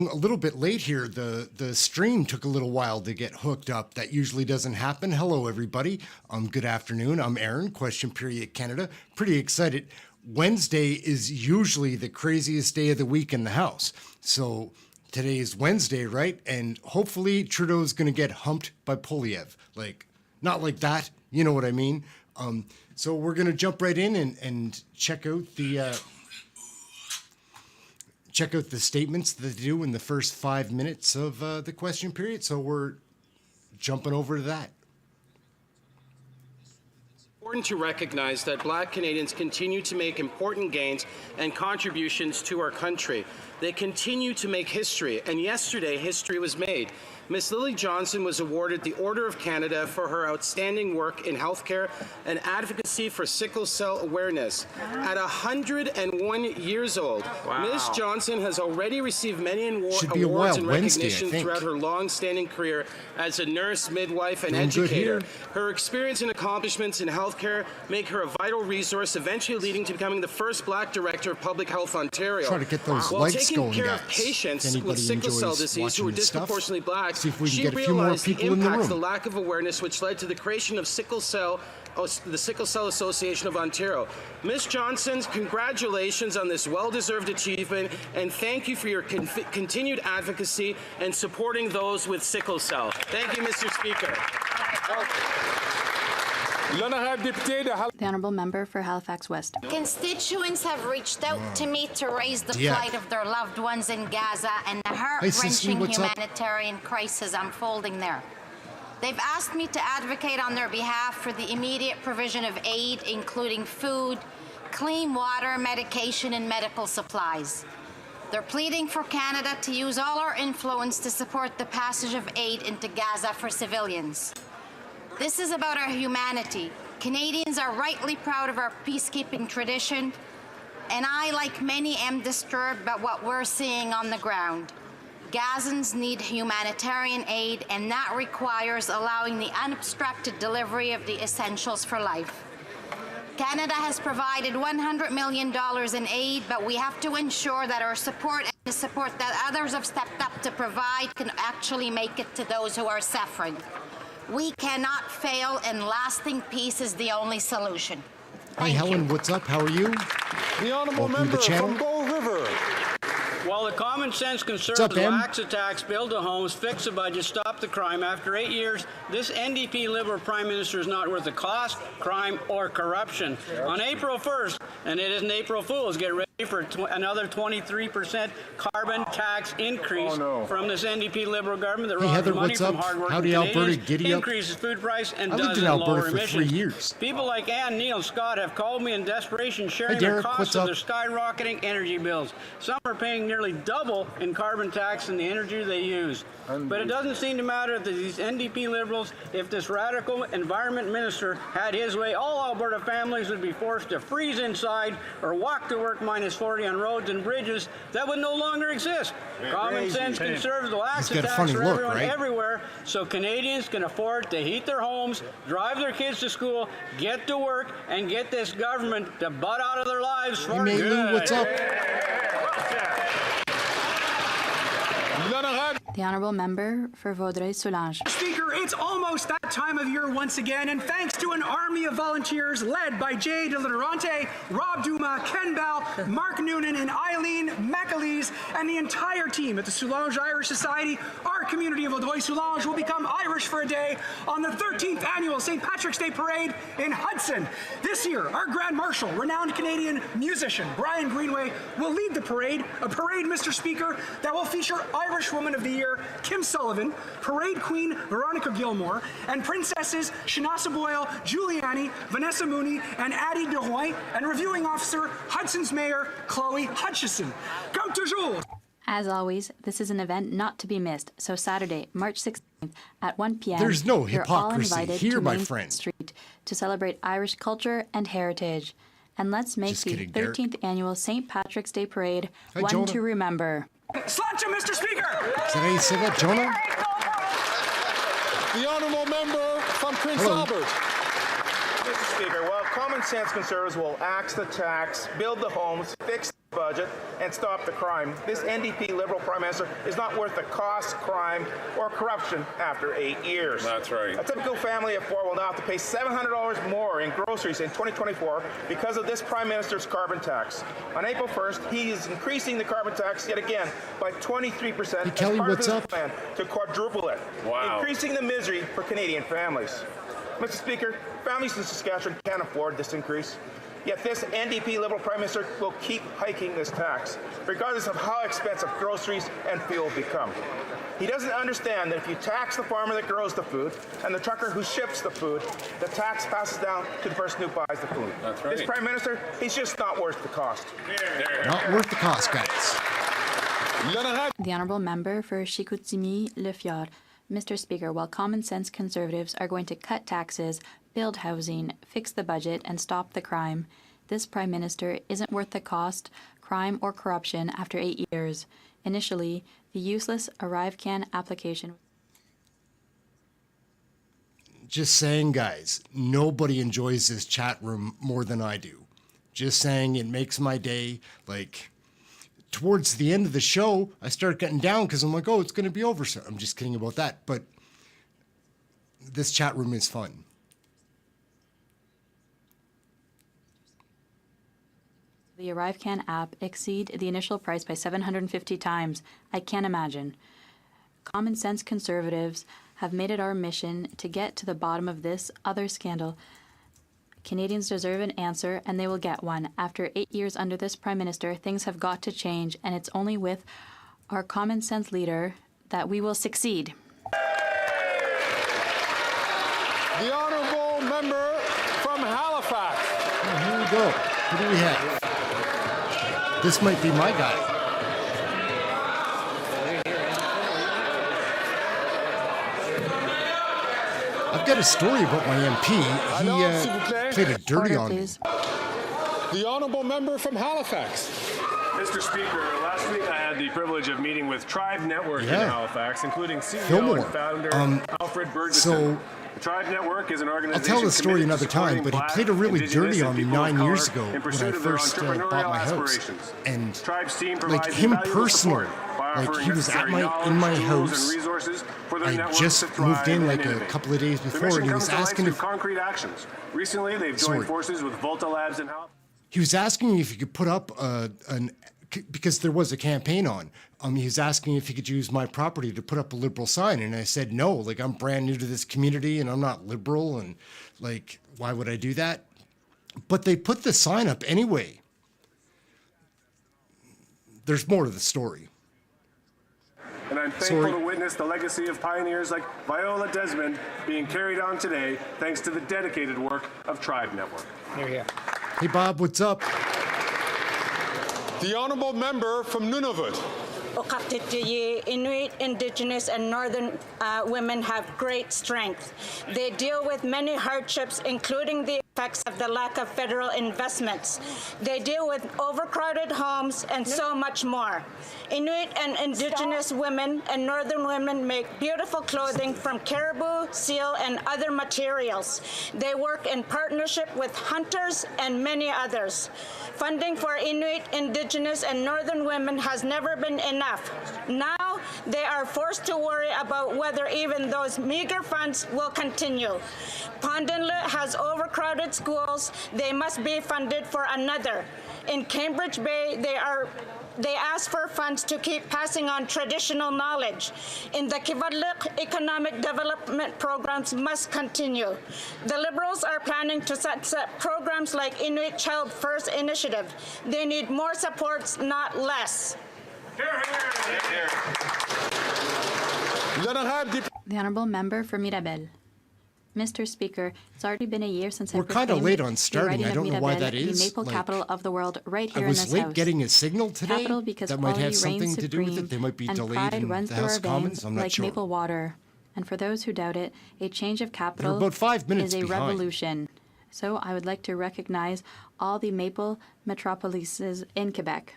A little bit late here. The stream took a little while to get hooked up. That usually doesn't happen. Hello, everybody. Good afternoon. I'm Ehren, Question Period Canada. Pretty excited. Wednesday is usually the craziest day of the week in the House. So today is Wednesday, right? And hopefully Trudeau's going to get humped by POILIEVRE. Like, not like that. You know what I mean? So we're going to jump right in and check out the... check out the statements that they do in the first 5 minutes of the question period. So we're jumping over to that. It's important to recognize that Black Canadians continue to make important gains and contributions to our country. They continue to make history, and yesterday history was made. Ms. Lily Johnson was awarded the Order of Canada for her outstanding work in healthcare and advocacy for sickle cell awareness. At 101 years old, Ms. Johnson has already received many awards and recognition throughout her long-standing career as a nurse, midwife, and educator. Her experience and accomplishments in healthcare make her a vital resource, eventually leading to becoming the first Black Director of Public Health Ontario. Try to get those While lights taking going, care guys. of patients with sickle cell disease who were disproportionately Black, see if we can she get a few more realized people the in the impact room. the lack of awareness which led to the creation of the Sickle Cell Association of Ontario. Ms. Johnson, congratulations on this well-deserved achievement, and thank you for your continued advocacy and supporting those with sickle cell. Thank you, Mr. Speaker. The Honourable Member for Halifax West. Constituents have reached out to me to raise the plight of their loved ones in Gaza and the heart-wrenching humanitarian crisis unfolding there. They've asked me to advocate on their behalf for the immediate provision of aid, including food, clean water, medication, and medical supplies. They're pleading for Canada to use all our influence to support the passage of aid into Gaza for civilians. This is about our humanity. Canadians are rightly proud of our peacekeeping tradition, and I, like many, am disturbed by what we're seeing on the ground. Gazans need humanitarian aid, and that requires allowing the unobstructed delivery of the essentials for life. Canada has provided $100 million in aid, but we have to ensure that our support and the support that others have stepped up to provide can actually make it to those who are suffering. We cannot fail, and lasting peace is the only solution. Hi, Helen. What's up? How are you? The Honourable Member from Bow River. While the common sense Conservatives lax the tax, build the homes, fix the budget, stop the crime, after 8 years, this NDP Liberal Prime Minister is not worth the cost, crime, or corruption. On April 1st, and it isn't April Fool's, get ready for another 23% carbon tax increase from this NDP Liberal government that robs money from hardworking Canadians, increases food price, and doesn't lower emissions. 3 years. People like Ann, Neil, Scott have called me in desperation, sharing the cost of their skyrocketing energy bills. Some are paying nearly double in carbon tax than the energy they use. But it doesn't seem to matter to these NDP Liberals. If this radical environment minister had his way, all Alberta families would be forced to freeze inside or walk to work minus 40 on roads and bridges that would no longer exist. Common sense Conservatives will ask the tax for everyone everywhere, so Canadians can afford to heat their homes, drive their kids to school, get to work, and get this government to butt out of their lives for good. What's up? The Honourable Member for Vaudreuil-Soulanges. Speaker, it's almost that time of year once again, and thanks to an army of volunteers led by Jay DeLaurente, Rob Duma, Ken Bell, Mark Noonan, and Eileen McAleese, and the entire team at the Soulanges Irish Society, our community of Vaudreuil-Soulanges will become Irish for a day on the 13th annual St. Patrick's Day Parade in Hudson. This year, our Grand Marshal, renowned Canadian musician Brian Greenway, will lead the parade, a parade, Mr. Speaker, that will feature Irish Woman of the Year Kim Sullivan, Parade Queen Veronica Gilmore, and Princesses Shanasa Boyle, Giuliani, Vanessa Mooney, and Addie DeRoy, and Reviewing Officer Hudson's Mayor Chloe Hutchison. Come toujours! As always, this is an event not to be missed, so Saturday, March 16th at 1 p.m. There's no you're all hypocrisy invited here, to my Main friend. Street to celebrate Irish culture and heritage. And let's make the 13th annual St. Patrick's Day Parade one to remember. Sláinte, Mr. Speaker! Is that how you say that, Jonah? The Honourable Member from Prince Albert. Mr. Speaker, well, common sense Conservatives will axe the tax, build the homes, fix budget and stop the crime. This NDP Liberal Prime Minister is not worth the cost, crime, or corruption after 8 years. That's right. A typical family of four will now have to pay $700 more in groceries in 2024 because of this Prime Minister's carbon tax. On April 1st, he is increasing the carbon tax yet again by 23% hey, Kelly, as part what's of his up? plan to quadruple it, increasing the misery for Canadian families. Mr. Speaker, families in Saskatchewan can't afford this increase. Yet this NDP Liberal Prime Minister will keep hiking this tax, regardless of how expensive groceries and fuel become. He doesn't understand that if you tax the farmer that grows the food and the trucker who ships the food, the tax passes down to the person who buys the food. That's right. This Prime Minister, he's just not worth the cost. Not worth the cost, guys. The Honourable Member for Chicoutimi-Le Fjord. Mr. Speaker, while common sense Conservatives are going to cut taxes, build housing, fix the budget, and stop the crime, this Prime Minister isn't worth the cost, crime, or corruption after 8 years. Initially, the useless ArriveCan application. Just saying, guys, nobody enjoys this chat room more than I do. Just saying, it makes my day. Like, towards the end of the show, I start getting down because I'm like, oh, it's going to be over. So I'm just kidding about that. But this chat room is fun. The ArriveCan app exceed the initial price by 750 times. I can't imagine. Common sense Conservatives have made it our mission to get to the bottom of this other scandal. Canadians deserve an answer, and they will get one. After 8 years under this Prime Minister, things have got to change, and it's only with our common sense leader that we will succeed. The Honourable Member from Halifax. Oh, here we go. Who do we have? This might be my guy. I've got a story about my MP. He played a dirty on me. The Honourable Member from Halifax. Mr. Speaker, last week I had the privilege of meeting with Tribe Network in Halifax, including CEO and founder Alfred Fergus. So, the Tribe Network is an organization. I'll tell the story another time, but he played a really dirty on me 9 years ago when I first bought my house. And like him personally, like he was at in my house. I just moved in like a couple of days before, and he was asking if concrete actions. Recently, they've joined forces with Volta Labs and Halifax. He was asking if he could put up because there was a campaign on. He was asking if he could use my property to put up a liberal sign, and I said no. Like, I'm brand new to this community, and I'm not liberal, and like, why would I do that? But they put the sign up anyway. There's more to the story. And I'm thankful to witness the legacy of pioneers like Viola Desmond being carried on today thanks to the dedicated work of Tribe Network. Here. Hey, Bob, what's up? The Honourable Member from Nunavut. Inuit, Indigenous, and Northern women have great strength. They deal with many hardships, including the effects of the lack of federal investments. They deal with overcrowded homes and so much more. Inuit and Indigenous women and Northern women make beautiful clothing from caribou, seal, and other materials. They work in partnership with hunters and many others. Funding for Inuit, Indigenous, and Northern women has never been enough. Now, they are forced to worry about whether even those meager funds will continue. Pond Inlet has overcrowded schools. They must be funded for another. In Cambridge Bay, they ask for funds to keep passing on traditional knowledge. In the Kivadlik, economic development programs must continue. The Liberals are planning to set programs like Inuit Child First Initiative. They need more supports, not less. The Honourable Member for Mirabel. Mr. Speaker, it's already been a year since We're kind of late on starting. I don't know why that is. The maple capital of the world, right here I in this was late house. getting a signal today. Capital because that might have quality something reigns to do with supreme, it. They might be and delayed pride in runs the through House our of Commons. veins I'm not like sure. maple water. And for those who doubt it, a change of capital about 5 minutes is a behind. revolution. So I would like to recognize all the maple metropolises in Quebec.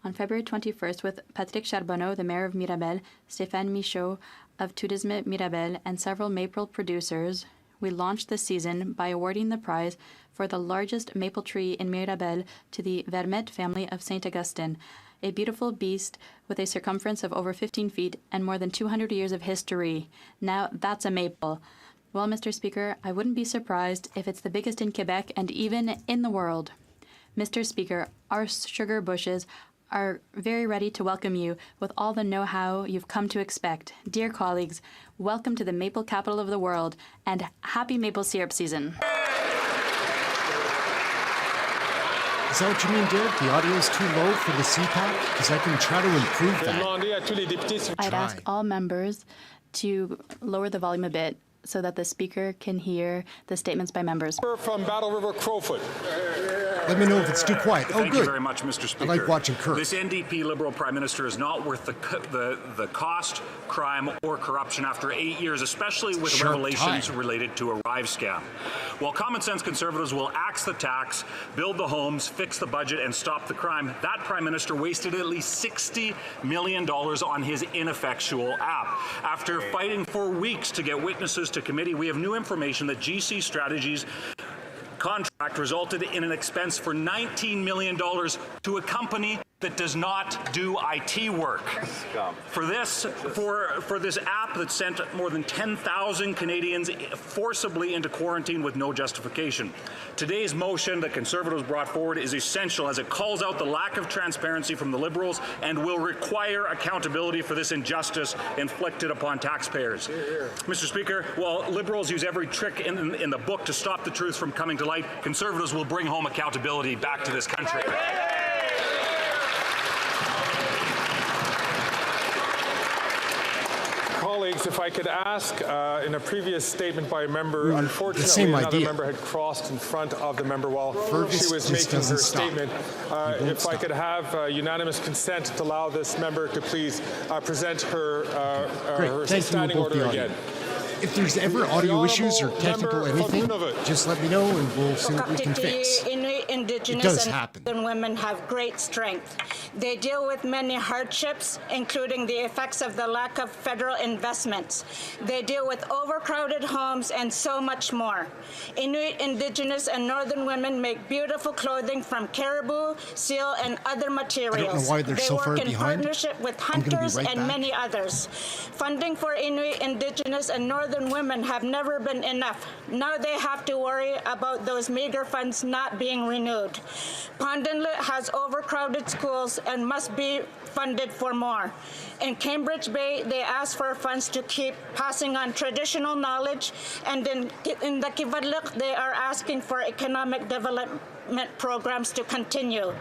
On February 21st, with Patrick Charbonneau, the mayor of Mirabel, Stéphane Michaud of Tourisme Mirabel, and several maple producers, we launched this season by awarding the prize for the largest maple tree in Mirabel to the Vermette family of St. Augustine, a beautiful beast with a circumference of over 15 feet and more than 200 years of history. Now, that's a maple. Well, Mr. Speaker, I wouldn't be surprised if it's the biggest in Quebec and even in the world. Mr. Speaker, our sugar bushes are very ready to welcome you with all the know-how you've come to expect. Dear colleagues, welcome to the maple capital of the world, and happy maple syrup season. Is that what you mean, Derek? The audio's too low for the CPAC? Because I can try to improve that. I'd ask all members to lower the volume a bit so that the speaker can hear the statements by members. From Battle River, Crowfoot. Let me know if it's too quiet. Thank you very much, Mr. Speaker. I like watching Kirk. This NDP Liberal Prime Minister is not worth the cost, crime, or corruption after 8 years, especially with revelations related to a Arrive scam. While common sense Conservatives will axe the tax, build the homes, fix the budget, and stop the crime, that Prime Minister wasted at least $60 million on his ineffectual app. After fighting for weeks to get witnesses to committee, we have new information that GC Strategies contract resulted in an expense for $19 million to a company that does not do IT work. For this app that sent more than 10,000 Canadians forcibly into quarantine with no justification. Today's motion that Conservatives brought forward is essential as it calls out the lack of transparency from the Liberals and will require accountability for this injustice inflicted upon taxpayers. Mr. Speaker, while Liberals use every trick in the book to stop the truth from coming to light, Conservatives will bring home accountability back to this country. Colleagues, if I could ask, in a previous statement by a member, unfortunately another member had crossed in front of the member while she was making her statement. If I could have unanimous consent to allow this member to please present her standing order again. If there's ever audio issues or technical anything, just let me know and we'll see what we can fix. Indigenous and women have great strength. They deal with many hardships, including the effects of the lack of federal investments. They deal with overcrowded homes and so much more. Inuit, Indigenous, and Northern women make beautiful clothing from caribou, seal, and other materials. I don't know why they're so far behind. They work in partnership with hunters and many others. Funding for Inuit, Indigenous, and Northern women have never been enough. Now they have to worry about those meager funds not being renewed. Pond Inlet has overcrowded schools and must be funded for more. In Cambridge Bay, they ask for funds to keep passing on traditional knowledge, and in the Kivalliq, they are asking for economic development programs to continue.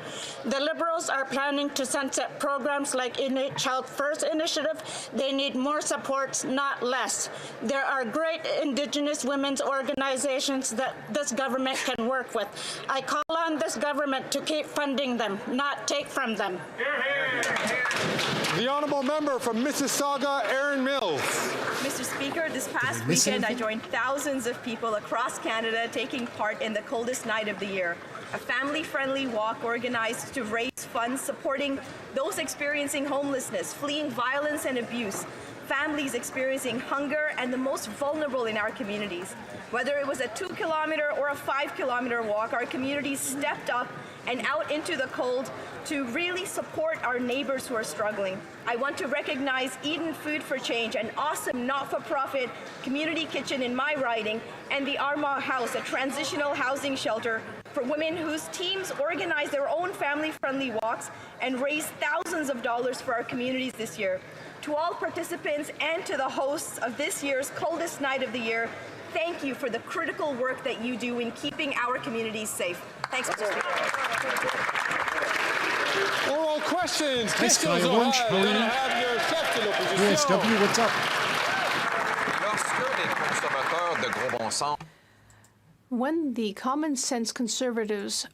The Liberals are planning to sunset programs like Inuit Child First Initiative. They need more supports, not less. There are great Indigenous women's organizations that this government can work with. I call on this government to keep funding them, not take from them. The honourable member from Mississauga, Ehren Mills. Mr. Speaker, this past weekend I joined thousands of people across Canada taking part in the coldest night of the year. A family-friendly walk organized to raise funds supporting those experiencing homelessness, fleeing violence and abuse, families experiencing hunger, and the most vulnerable in our communities. Whether it was a 2-kilometer or a 5-kilometer walk, our communities stepped up and out into the cold to really support our neighbors who are struggling. I want to recognize Eden Food for Change, an awesome not-for-profit community kitchen in my riding, and the Armagh House, a transitional housing shelter for women whose teams organize their own family-friendly walks and raise thousands of dollars for our communities this year. To all participants and to the hosts of this year's coldest night of the year, thank you for the critical work that you do in keeping our communities safe. Thanks, Mr. Speaker. Oral questions. Hi, Sky Orange. How are you? USW, what's up? When the common sense Conservatives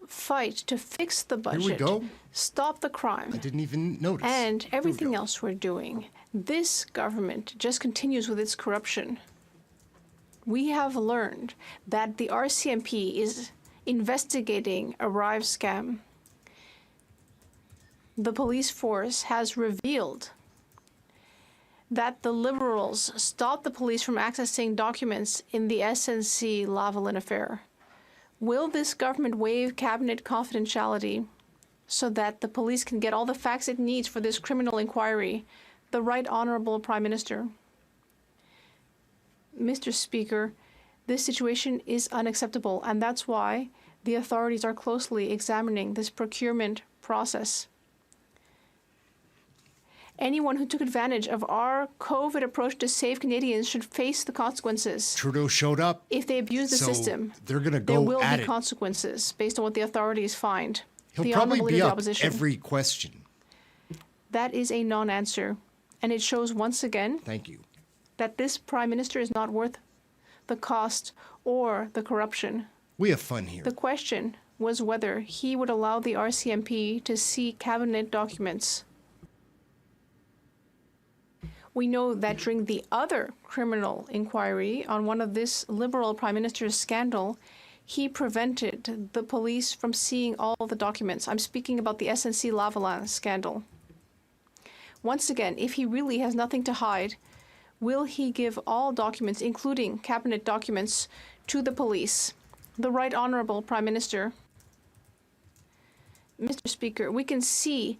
fight to fix the budget, stop the crime, I didn't even notice, and everything else we're doing, this government just continues with its corruption. We have learned that the RCMP is investigating a Arrive scam. The police force has revealed that the Liberals stopped the police from accessing documents in the SNC-Lavalin affair. Will this government waive cabinet confidentiality so that the police can get all the facts it needs for this criminal inquiry? The Right Honourable Prime Minister. Mr. Speaker, this situation is unacceptable, and that's why the authorities are closely examining this procurement process. Anyone who took advantage of our COVID approach to save Canadians should face the consequences. Trudeau showed up. If they abuse the system, they're going to go there will at be it. consequences based on what the authorities find. He'll the probably Honourable be Leader of up the Opposition. every question. That is a non-answer, and it shows once again Thank you. that this Prime Minister is not worth the cost or the corruption. We have fun here. The question was whether he would allow the RCMP to see cabinet documents. We know that during the other criminal inquiry on one of this Liberal Prime Minister's scandal, he prevented the police from seeing all the documents. I'm speaking about the SNC-Lavalin scandal. Once again, if he really has nothing to hide, will he give all documents, including cabinet documents, to the police? The Right Honourable Prime Minister. Mr. Speaker, we can see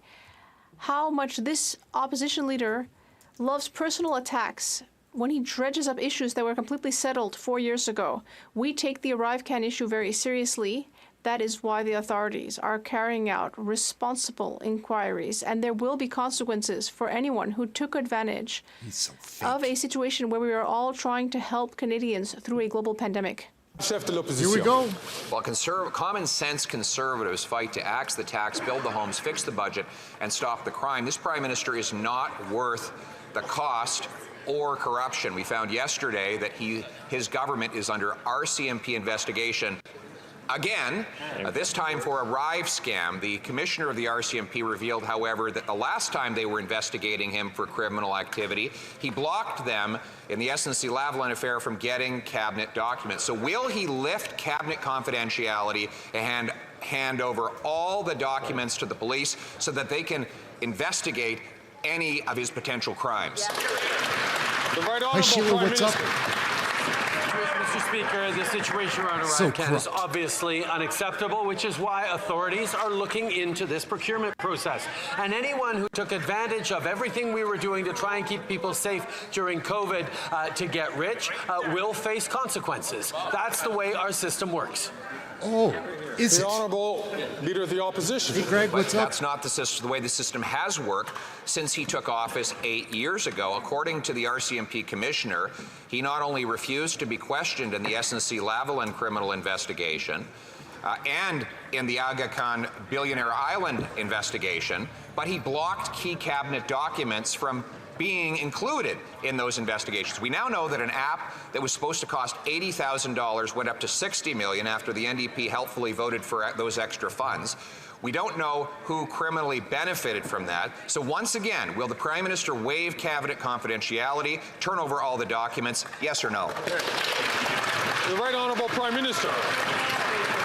how much this opposition leader loves personal attacks when he dredges up issues that were completely settled 4 years ago. We take the ArriveCAN issue very seriously. That is why the authorities are carrying out responsible inquiries, and there will be consequences for anyone who took advantage of a situation where we are all trying to help Canadians through a global pandemic. Here we go. While common sense conservatives fight to axe the tax, build the homes, fix the budget, and stop the crime, this Prime Minister is not worth the cost or corruption. We found yesterday that his government is under RCMP investigation again, this time for a Rive scam. The commissioner of the RCMP revealed, however, that the last time they were investigating him for criminal activity, he blocked them in the SNC-Lavalin affair from getting cabinet documents. So will he lift cabinet confidentiality and hand over all the documents to the police so that they can investigate any of his potential crimes? The Right Honourable Sheila, Prime what's Minister. up? Mr. Speaker, the situation around ArriveCAN is obviously unacceptable, which is why authorities are looking into this procurement process. And anyone who took advantage of everything we were doing to try and keep people safe during COVID to get rich will face consequences. That's the way our system works. Oh, is the it? Honourable Leader of the Opposition. Hey, Greg, what's up? That's not the way the system has worked since he took office 8 years ago. According to the RCMP commissioner, he not only refused to be questioned in the SNC-Lavalin criminal investigation and in the Aga Khan Billionaire Island investigation, but he blocked key cabinet documents from being included in those investigations. We now know that an app that was supposed to cost $80,000 went up to $60 million after the NDP helpfully voted for those extra funds. We don't know who criminally benefited from that. So once again, will the Prime Minister waive cabinet confidentiality, turn over all the documents, yes or no? The Right Honourable Prime Minister.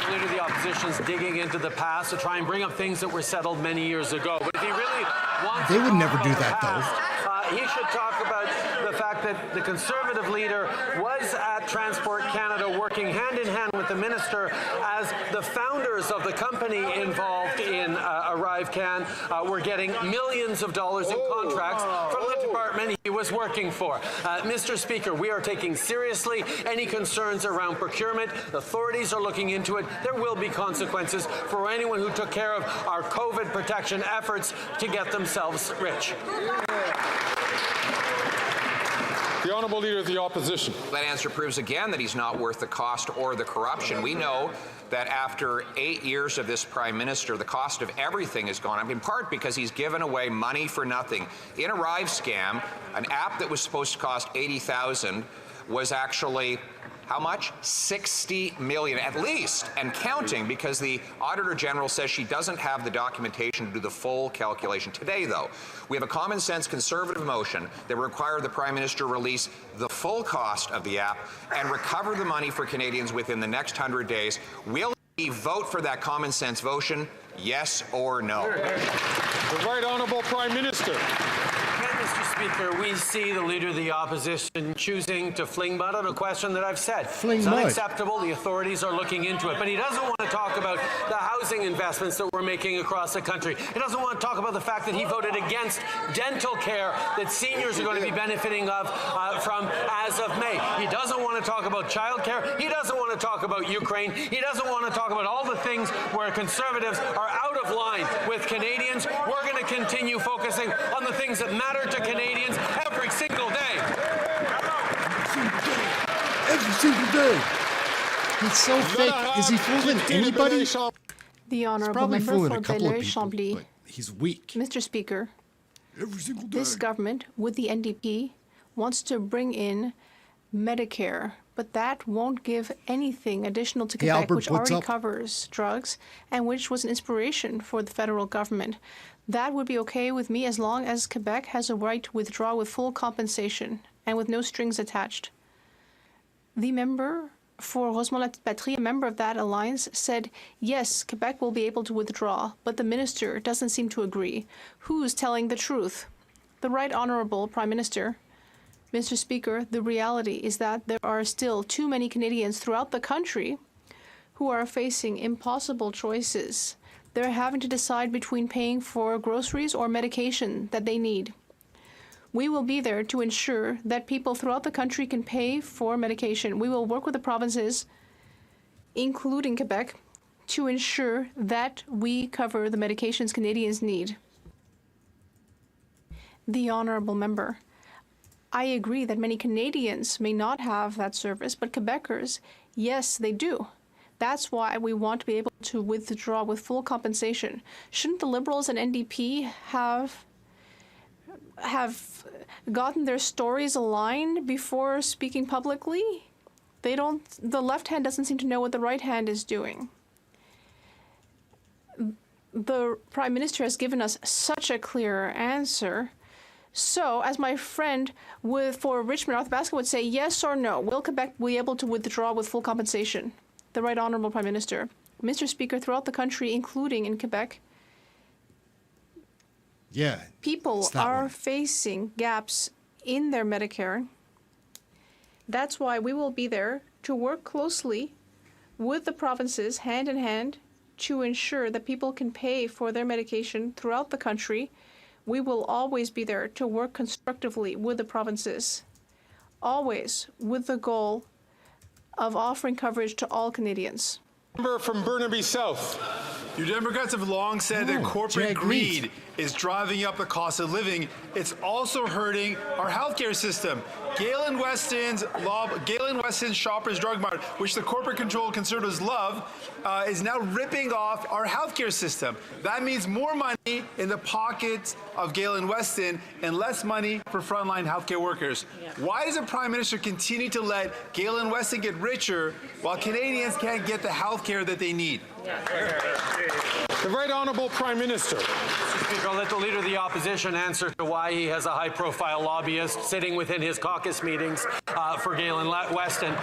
The Leader of the Opposition is digging into the past to try and bring up things that were settled many years ago. But if he really wants They would never do that, though. He should talk about the fact that the Conservative leader was at Transport Canada working hand in hand with the minister as the founders of the company involved in ArriveCAN were getting millions of dollars in contracts from the department he was working for. Mr. Speaker, we are taking seriously any concerns around procurement. Authorities are looking into it. There will be consequences for anyone who took care of our COVID protection efforts to get themselves rich. The Honourable Leader of the Opposition. That answer proves again that he's not worth the cost or the corruption. We know that after 8 years of this Prime Minister, the cost of everything has gone up, in part because he's given away money for nothing. In a Rive scam, an app that was supposed to cost $80,000 was actually how much? $60 million at least, and counting, because the Auditor General says she doesn't have the documentation to do the full calculation. Today, though, we have a common sense conservative motion that will require the Prime Minister release the full cost of the app and recover the money for Canadians within the next 100 days. Will he vote for that common sense motion? Yes or no? The Right Honourable Prime Minister. Mr. Speaker, we see the Leader of the Opposition choosing to fling mud on a question that I've said. Fling it's mud. Unacceptable. The authorities are looking into it. But he doesn't want to talk about the housing investments that we're making across the country. He doesn't want to talk about the fact that he voted against dental care that seniors are going to be benefiting from as of May. He doesn't want to talk about child care. He doesn't want to talk about Ukraine. He doesn't want to talk about all the things where Conservatives are out of line with Canadians. We're going to continue focusing on the things that matter to Canadians every single day. Every single day. He's so fake. Is he fooling anybody? The Honourable probably Member fooling for a couple of Bel-Air people, Chambly. but he's weak. Mr. Speaker, Every single day. this government, with the NDP, wants to bring in Medicare, but that won't give anything additional to Quebec, Albert, which what's already up? covers drugs and which was an inspiration for the federal government. That would be okay with me as long as Quebec has a right to withdraw with full compensation and with no strings attached. The member for Rosemont-la-Patrie, a member of that alliance, said, yes, Quebec will be able to withdraw, but the minister doesn't seem to agree. Who's telling the truth? The Right Honourable Prime Minister. Mr. Speaker, the reality is that there are still too many Canadians throughout the country who are facing impossible choices. They're having to decide between paying for groceries or medication that they need. We will be there to ensure that people throughout the country can pay for medication. We will work with the provinces, including Quebec, to ensure that we cover the medications Canadians need. The Honourable Member, I agree that many Canadians may not have that service, but Quebecers, yes, they do. That's why we want to be able to withdraw with full compensation. Shouldn't the Liberals and NDP have gotten their stories aligned before speaking publicly? They don't. The left hand doesn't seem to know what the right hand is doing. The Prime Minister has given us such a clear answer. So, as my friend for Richmond Athabasca would say, yes or no, will Quebec be able to withdraw with full compensation? The Right Honourable Prime Minister. Mr. Speaker, throughout the country, including in Quebec, people are facing gaps in their Medicare. That's why we will be there to work closely with the provinces, hand in hand, to ensure that people can pay for their medication throughout the country. We will always be there to work constructively with the provinces, always with the goal of offering coverage to all Canadians. Member from Burnaby South. You Democrats have long said that corporate greed is driving up the cost of living. It's also hurting our healthcare system. Galen Weston's Shoppers Drug Mart, which the corporate-controlled Conservatives love, is now ripping off our healthcare system. That means more money in the pockets of Galen Weston and less money for frontline healthcare workers. Why does the Prime Minister continue to let Galen Weston get richer while Canadians can't get the healthcare that they need? The Right Honourable Prime Minister. Speaker, I'll let the Leader of the Opposition answer to why he has a high-profile lobbyist sitting within his caucus meetings for Galen Weston.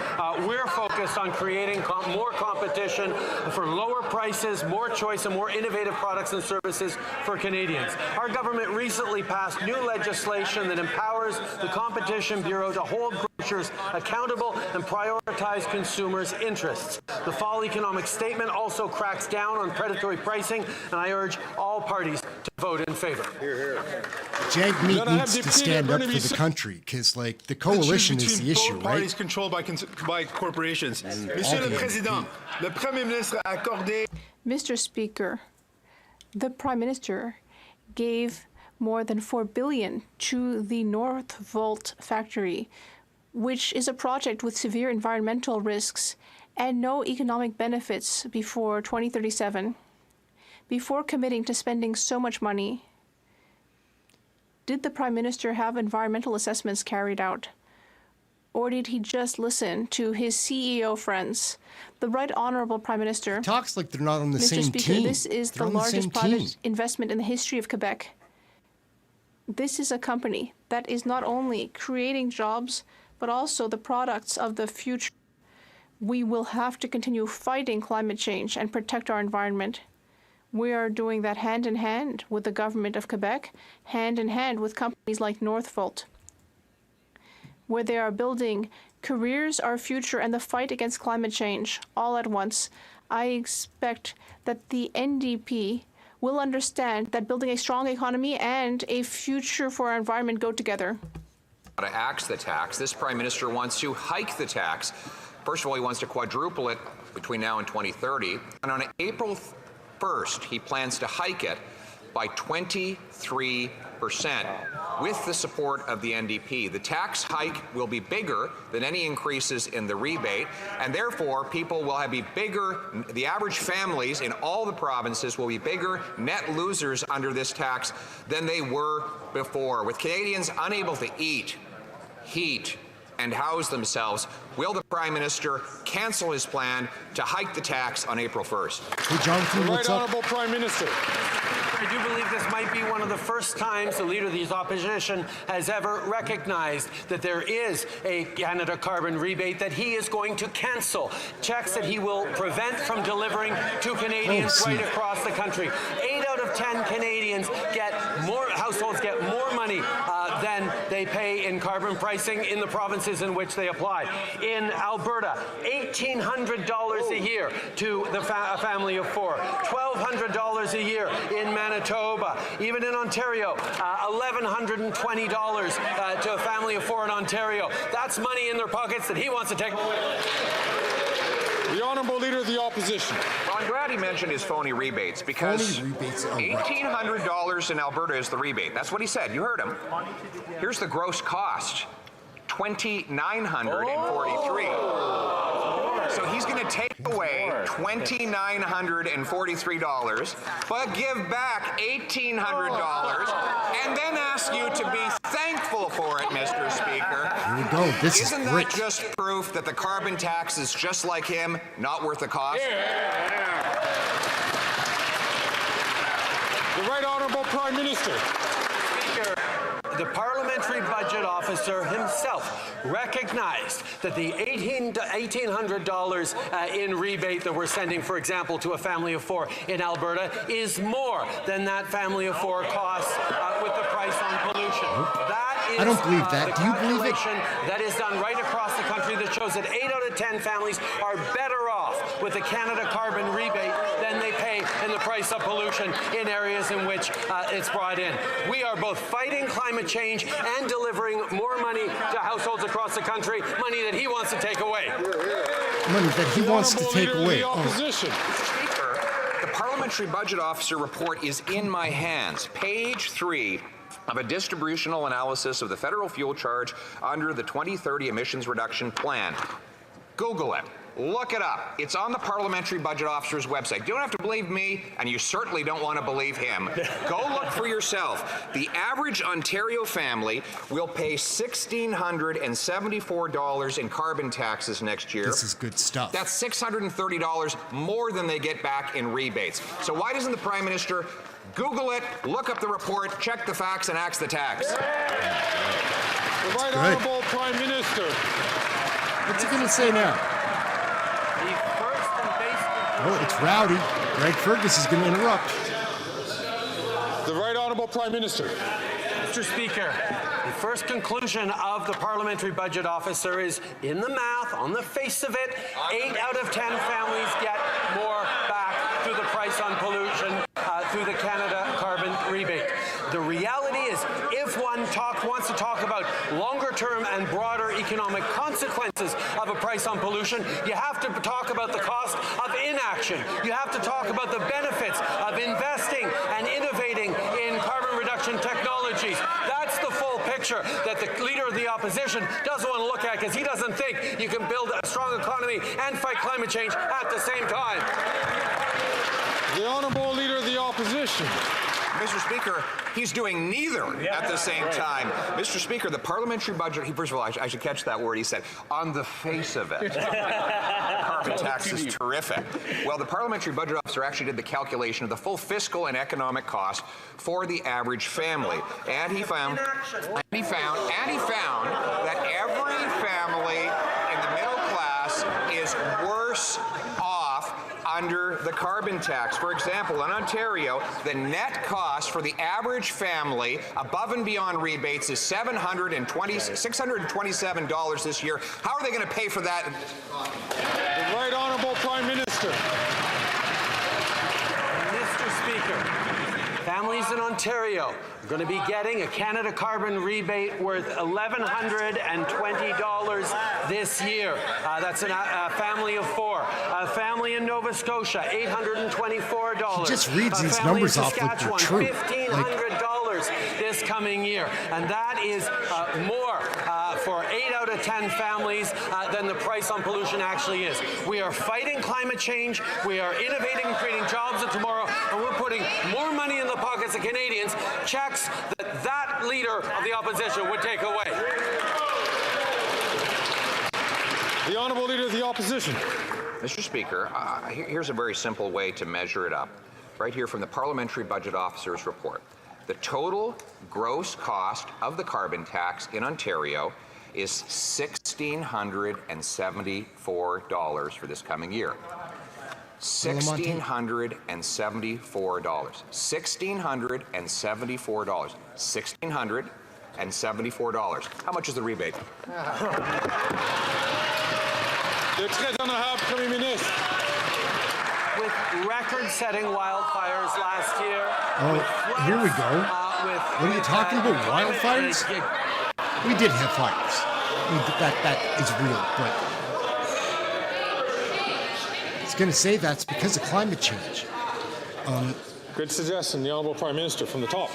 We're focused on creating more competition for lower prices, more choice, and more innovative products and services for Canadians. Our government recently passed new legislation that empowers the Competition Bureau to hold grocers accountable and prioritize consumers' interests. The fall economic statement also cracks down on predatory pricing, and I urge all parties to vote in favor. JAGMEET needs to stand up for the country because, like, the coalition is the issue, both right? parties controlled by corporations. Monsieur le Président, le Premier ministre a accordé. Mr. Speaker, the Prime Minister gave more than $4 billion to the Northvolt factory, which is a project with severe environmental risks and no economic benefits before 2037. Before committing to spending so much money, did the Prime Minister have environmental assessments carried out? Or did he just listen to his CEO friends? The Right Honourable Prime Minister. Talks like they're not on the same Mr. Speaker, team. this is They're the on the largest same private team. investment in the history of Quebec. This is a company that is not only creating jobs, but also the products of the future. We will have to continue fighting climate change and protect our environment. We are doing that hand in hand with the government of Quebec, hand in hand with companies like Northvolt, where they are building careers, our future, and the fight against climate change all at once. I expect that the NDP will understand that building a strong economy and a future for our environment go together. To axe the tax, this Prime Minister wants to hike the tax. First of all, he wants to quadruple it between now and 2030. And on April 1st, he plans to hike it by 23% with the support of the NDP. The tax hike will be bigger than any increases in the rebate, and therefore people will be bigger, the average families in all the provinces will be bigger net losers under this tax than they were before. With Canadians unable to eat, heat, and house themselves, will the Prime Minister cancel his plan to hike the tax on April 1st? Hey, Jonathan, what's up? Honourable Prime Minister. I do believe this might be one of the first times the Leader of the Opposition has ever recognized that there is a Canada carbon rebate that he is going to cancel. Checks that he will prevent from delivering to Canadians right across the country. 8 out of 10 Canadians households get more money than they pay in carbon pricing in the provinces in which they apply. In Alberta, $1,800 a year to a family of 4, $1,200 a year in Manitoba. Even in Ontario, $1,120 to a family of 4 in Ontario. That's money in their pockets that he wants to take away. The Honourable Leader of the Opposition. Well, I'm glad he mentioned his phony rebates, because $1,800 in Alberta is the rebate. That's what he said. You heard him. Here's the gross cost, $2,943. So he's going to take away $2,943, but give back $1,800, and then ask you to be thankful for it, Mr. Speaker. Here we go. This Isn't is great. that just proof that the carbon tax is just like him, not worth the cost? The Right Honourable Prime Minister. Speaker, the Parliamentary Budget Officer himself recognized that the $1,800 in rebate that we're sending, for example, to a family of 4 in Alberta is more than that family of 4 costs with the price on pollution. That is I don't believe that. Do you believe it? That is done right across the country that shows that 8 out of 10 families are better off with the Canada carbon rebate than they pay in the price of pollution in areas in which it's brought in. We are both fighting climate change and delivering more money to households across the country, money that he wants to take away. Money that he wants to take away. Speaker, the Parliamentary Budget Officer report is in my hands. Page 3 of a distributional analysis of the federal fuel charge under the 2030 emissions reduction plan. Google it. Look it up. It's on the Parliamentary Budget Officer's website. You don't have to believe me, and you certainly don't want to believe him. Go look for yourself. The average Ontario family will pay $1,674 in carbon taxes next year. This is good stuff. That's $630 more than they get back in rebates. So why doesn't the Prime Minister Google it, look up the report, check the facts, and axe the tax? The Right Honourable Prime Minister. What's he going to say now? Oh, it's rowdy. Greg Fergus is going to interrupt. The Right Honourable Prime Minister. Mr. Speaker, the first conclusion of the Parliamentary Budget Officer is, in the math, on the face of it, 8 out of 10 families get more back through the price on pollution through the Canada carbon rebate. The reality is, if one wants to talk about longer-term and broader economic consequences of a price on pollution, you have to talk about the cost of inaction. You have to talk about the benefits of investing and innovating in carbon reduction technologies. That's the full picture that the Leader of the Opposition doesn't want to look at, because he doesn't think you can build a strong economy and fight climate change at the same time. The Honourable Leader of the Opposition. Mr. Speaker, he's doing neither at the same time. Mr. Speaker, the Parliamentary Budget, first of all, I should catch that word. He said, on the face of it. Carbon tax is terrific. Well, the Parliamentary Budget Officer actually did the calculation of the full fiscal and economic cost for the average family. And he found that every family in the middle class is worse off under the carbon tax. For example, in Ontario, the net cost for the average family above and beyond rebates is $627 this year. How are they going to pay for that? The Right Honourable Prime Minister. Mr. Speaker, families in Ontario are going to be getting a Canada carbon rebate worth $1,120 this year. That's a family of 4. A family in Nova Scotia, $824. He just reads these numbers off like they're true. $1,500 this coming year. And that is more for 8 out of 10 families than the price on pollution actually is. We are fighting climate change. We are innovating and creating jobs of tomorrow. And we're putting more money in the pockets of Canadians, checks that leader of the opposition would take away. The Honourable Leader of the Opposition. Mr. Speaker, here's a very simple way to measure it up. Right here from the Parliamentary Budget Officer's report. The total gross cost of the carbon tax in Ontario is $1,674 for this coming year. $1,674. $1,674. $1,674. How much is the rebate? With record-setting wildfires last year. Oh, here we go. What are you talking about? Wildfires? We did have fires. That is real, but I was going to say that's because of climate change. Good suggestion, the Honourable Prime Minister from the top.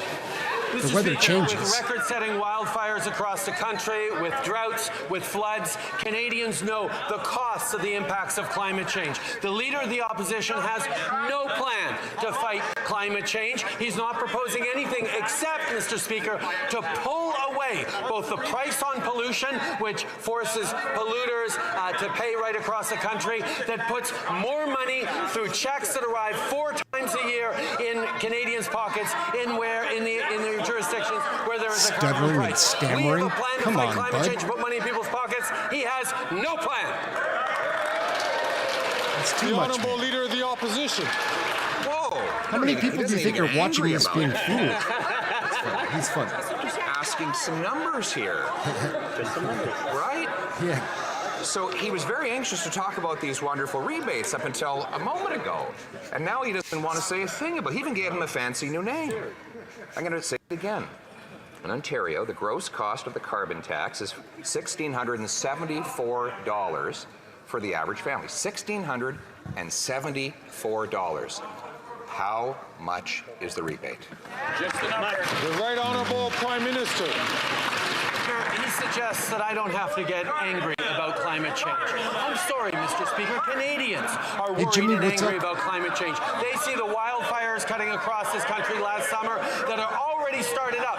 The weather changes. With record-setting wildfires across the country, with droughts, with floods, Canadians know the costs of the impacts of climate change. The Leader of the Opposition has no plan to fight climate change. He's not proposing anything except, Mr. Speaker, to pull away both the price on pollution, which forces polluters to pay right across the country, that puts more money through checks that arrive 4 times a year in Canadians' pockets in the jurisdictions where there is a carbon price. Stammering. We have a plan to Come fight on, climate bud. change, to put money in people's pockets. He has no plan. It's too the much. Honourable Leader of the Opposition. Whoa! How many people do you think are watching this being fooled? He's fun. Just asking some numbers here. Just some numbers. Right? Yeah. So he was very anxious to talk about these wonderful rebates up until a moment ago. And now he doesn't want to say a thing about it. He even gave him a fancy new name. I'm going to say it again. In Ontario, the gross cost of the carbon tax is $1,674 for the average family. $1,674. How much is the rebate? Just the number. The Right Honourable Prime Minister. He suggests that I don't have to get angry about climate change. I'm sorry, Mr. Speaker. Canadians are worried and angry about climate change. They see the wildfires cutting across this country last summer that are already started up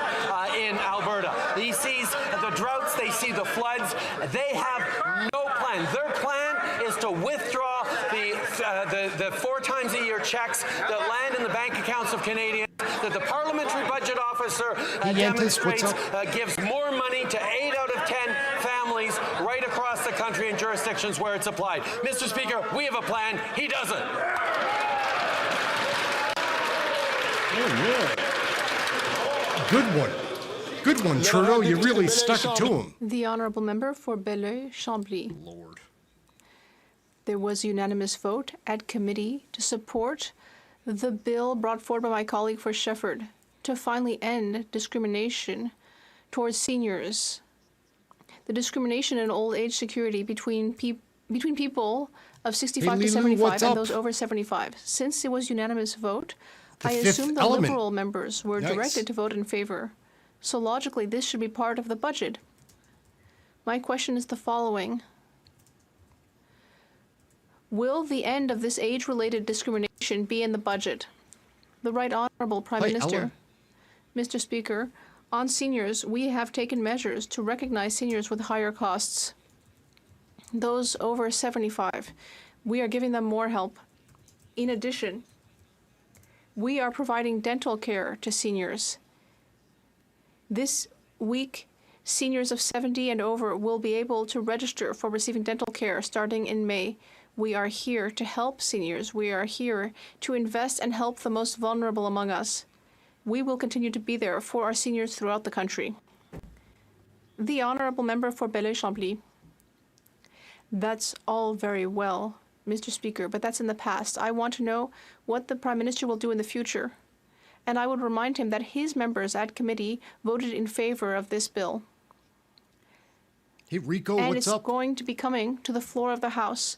in Alberta. He sees the droughts. They see the floods. They have no plan. Their plan is to withdraw the 4 times a year checks that land in the bank accounts of Canadians, that the Parliamentary Budget Officer demonstrates gives more money to 8 out of 10 families right across the country in jurisdictions where it's applied. Mr. Speaker, we have a plan. He doesn't. Oh, yeah. Good one. Good one, Trudeau. You really stuck it to him. The Honourable Member for Belleuil-Chambly. Lord. There was a unanimous vote at committee to support the bill brought forward by my colleague for Shefford to finally end discrimination towards seniors. The discrimination in old age security between people of 65 to 75 and those over 75. Since it was unanimous vote, I assume the Liberal members were directed to vote in favor. So logically, this should be part of the budget. My question is the following. Will the end of this age-related discrimination be in the budget? The Right Honourable Prime Minister. Mr. Speaker, on seniors, we have taken measures to recognize seniors with higher costs. Those over 75, we are giving them more help. In addition, we are providing dental care to seniors. This week, seniors of 70 and over will be able to register for receiving dental care starting in May. We are here to help seniors. We are here to invest and help the most vulnerable among us. We will continue to be there for our seniors throughout the country. The honourable member for Belleuil-Chambly. That's all very well, Mr. Speaker, but that's in the past. I want to know what the Prime Minister will do in the future. And I would remind him that his members at committee voted in favor of this bill. Hey, Rico, and what's up? And it's going to be coming to the floor of the House.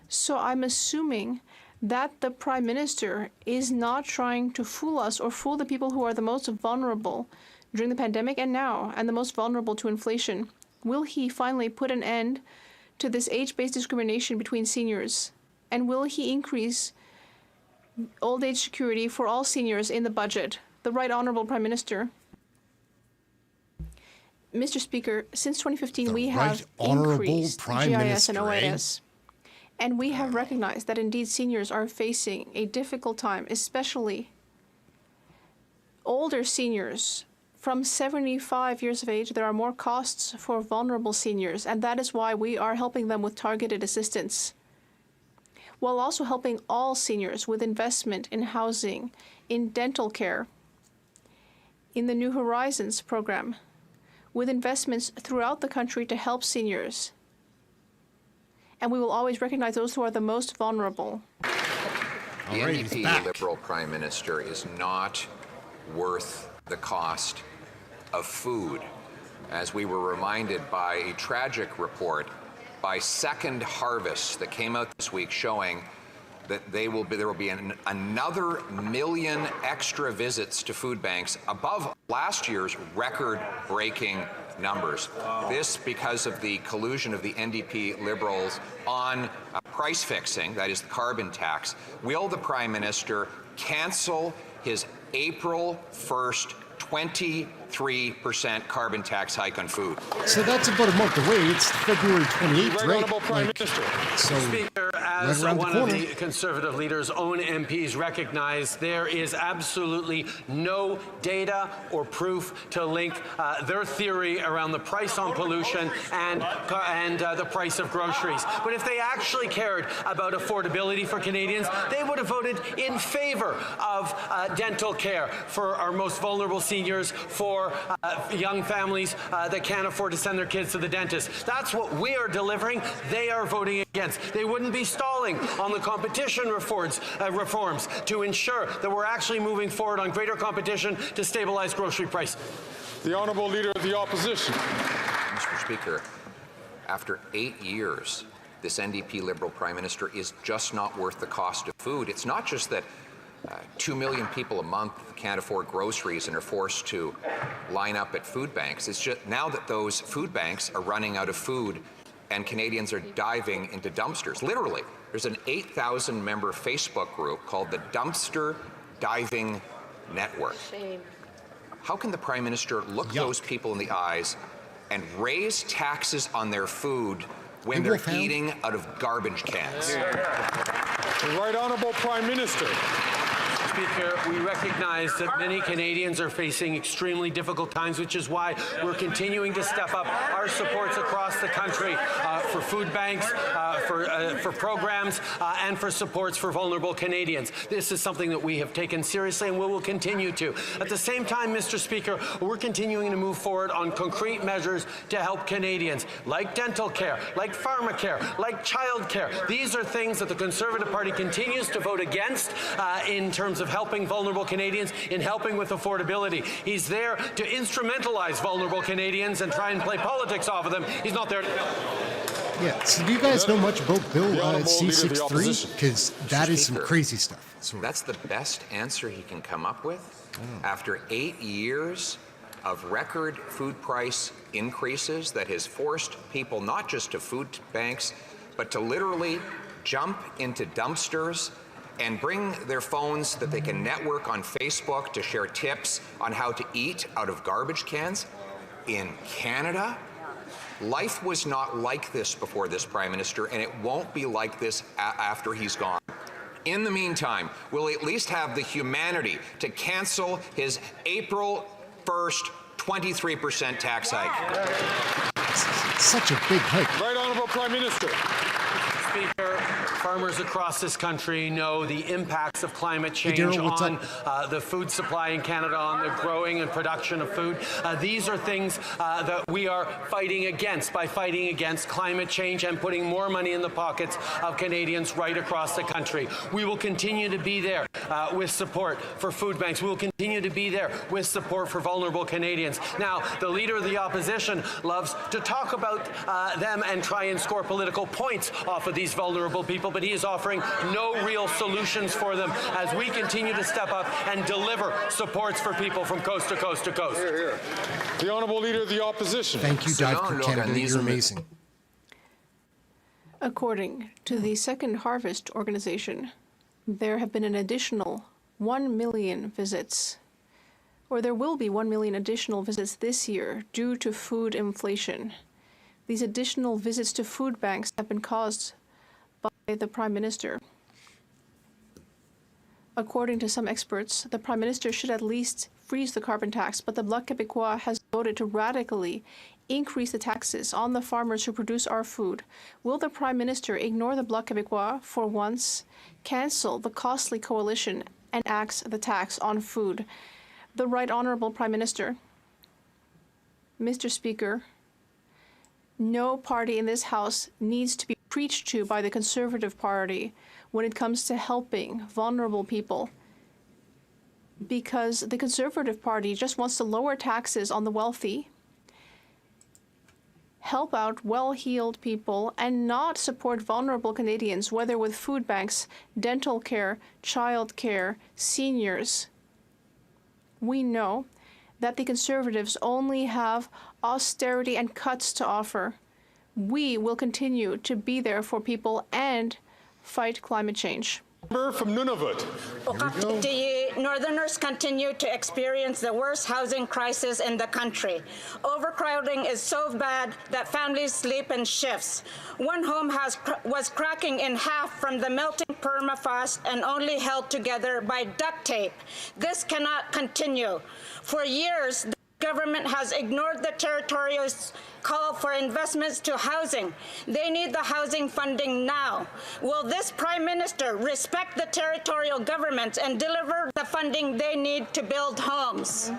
So I'm assuming that the Prime Minister is not trying to fool us or fool the people who are the most vulnerable during the pandemic and now, and the most vulnerable to inflation. Will he finally put an end to this age-based discrimination between seniors? And will he increase old age security for all seniors in the budget? The Right Honourable Prime Minister. Mr. Speaker, since 2015, we have increased GIS and OIS. And we have recognized that indeed seniors are facing a difficult time, especially older seniors. From 75 years of age, there are more costs for vulnerable seniors, and that is why we are helping them with targeted assistance, while also helping all seniors with investment in housing, in dental care, in the New Horizons program, with investments throughout the country to help seniors. And we will always recognize those who are the most vulnerable. The NDP Liberal Prime Minister is not worth the cost of food, as we were reminded by a tragic report by Second Harvest that came out this week showing that there will be another 1 million extra visits to food banks above last year's record-breaking numbers. This because of the collusion of the NDP Liberals on price fixing, that is the carbon tax. Will the Prime Minister cancel his April 1st 23% carbon tax hike on food? So that's about a month away. It's February 28th, right? Prime Minister. So Speaker, as one of the Conservative leader's own MPs recognized, there is absolutely no data or proof to link their theory around the price on pollution and the price of groceries. But if they actually cared about affordability for Canadians, they would have voted in favor of dental care for our most vulnerable seniors, for young families that can't afford to send their kids to the dentist. That's what we are delivering. They are voting against. They wouldn't be stalling on the competition reforms to ensure that we're actually moving forward on greater competition to stabilize grocery price. The Honourable Leader of the Opposition. Mr. Speaker, after 8 years, this NDP Liberal Prime Minister is just not worth the cost of food. It's not just that 2 million people a month can't afford groceries and are forced to line up at food banks. It's just now that those food banks are running out of food and Canadians are diving into dumpsters. Literally, there's an 8,000 member Facebook group called the Dumpster Diving Network. Shame. How can the Prime Minister look those people in the eyes and raise taxes on their food when they're eating out of garbage cans? The Right Honourable Prime Minister. Speaker, we recognize that many Canadians are facing extremely difficult times, which is why we're continuing to step up our supports across the country for food banks, for programs, and for supports for vulnerable Canadians. This is something that we have taken seriously and we will continue to. At the same time, Mr. Speaker, we're continuing to move forward on concrete measures to help Canadians, like dental care, like pharmacare, like child care. These are things that the Conservative Party continues to vote against in terms of helping vulnerable Canadians, in helping with affordability. He's there to instrumentalize vulnerable Canadians and try and play politics off of them. He's not there to... Yeah, so do you guys know much about Bill C-63? Because that is some crazy stuff. That's the best answer he can come up with? After 8 years of record food price increases that has forced people not just to food banks, but to literally jump into dumpsters and bring their phones that they can network on Facebook to share tips on how to eat out of garbage cans. In Canada, life was not like this before this Prime Minister, and it won't be like this after he's gone. In the meantime, we'll at least have the humanity to cancel his April 1st 23% tax hike. Such a big hike. Right Honourable Prime Minister. Speaker, Farmers across this country know the impacts of climate change on the food supply in Canada, on the growing and production of food. These are things that we are fighting against by fighting against climate change and putting more money in the pockets of Canadians right across the country. We will continue to be there with support for food banks. We will continue to be there with support for vulnerable Canadians. Now, the Leader of the Opposition loves to talk about them and try and score political points off of these vulnerable people, but he is offering no real solutions for them as we continue to step up and deliver supports for people from coast to coast to coast. Here, here. The Honourable Leader of the Opposition. Thank you, Dive for Canada. You're amazing. According to the Second Harvest organization, there have been an additional 1 million visits, or there will be 1 million additional visits this year due to food inflation. These additional visits to food banks have been caused by the Prime Minister. According to some experts, the Prime Minister should at least freeze the carbon tax, but the Bloc Québécois has voted to radically increase the taxes on the farmers who produce our food. Will the Prime Minister ignore the Bloc Québécois for once, cancel the costly coalition, and axe the tax on food? The Right Honourable Prime Minister. Mr. Speaker, no party in this House needs to be preached to by the Conservative Party when it comes to helping vulnerable people, because the Conservative Party just wants to lower taxes on the wealthy, help out well-heeled people, and not support vulnerable Canadians, whether with food banks, dental care, child care, seniors. We know that the Conservatives only have austerity and cuts to offer. We will continue to be there for people and fight climate change. From Nunavut. The Northerners continue to experience the worst housing crisis in the country. Overcrowding is so bad that families sleep in shifts. One home was cracking in half from the melting permafrost and only held together by duct tape. This cannot continue. For years, the government has ignored the territorial's call for investments to housing. They need the housing funding now. Will this Prime Minister respect the territorial governments and deliver the funding they need to build homes?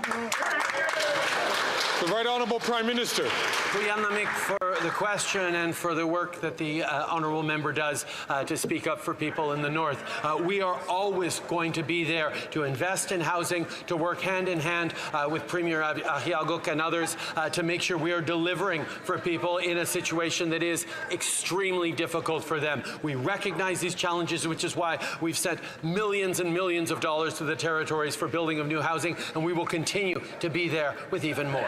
The Right Honourable Prime Minister. For the question and for the work that the Honourable Member does to speak up for people in the North. We are always going to be there to invest in housing, to work hand in hand with Premier Ahiaguk and others to make sure we are delivering for people in a situation that is extremely difficult for them. We recognize these challenges, which is why we've sent millions and millions of dollars to the territories for building of new housing, and we will continue to be there with even more.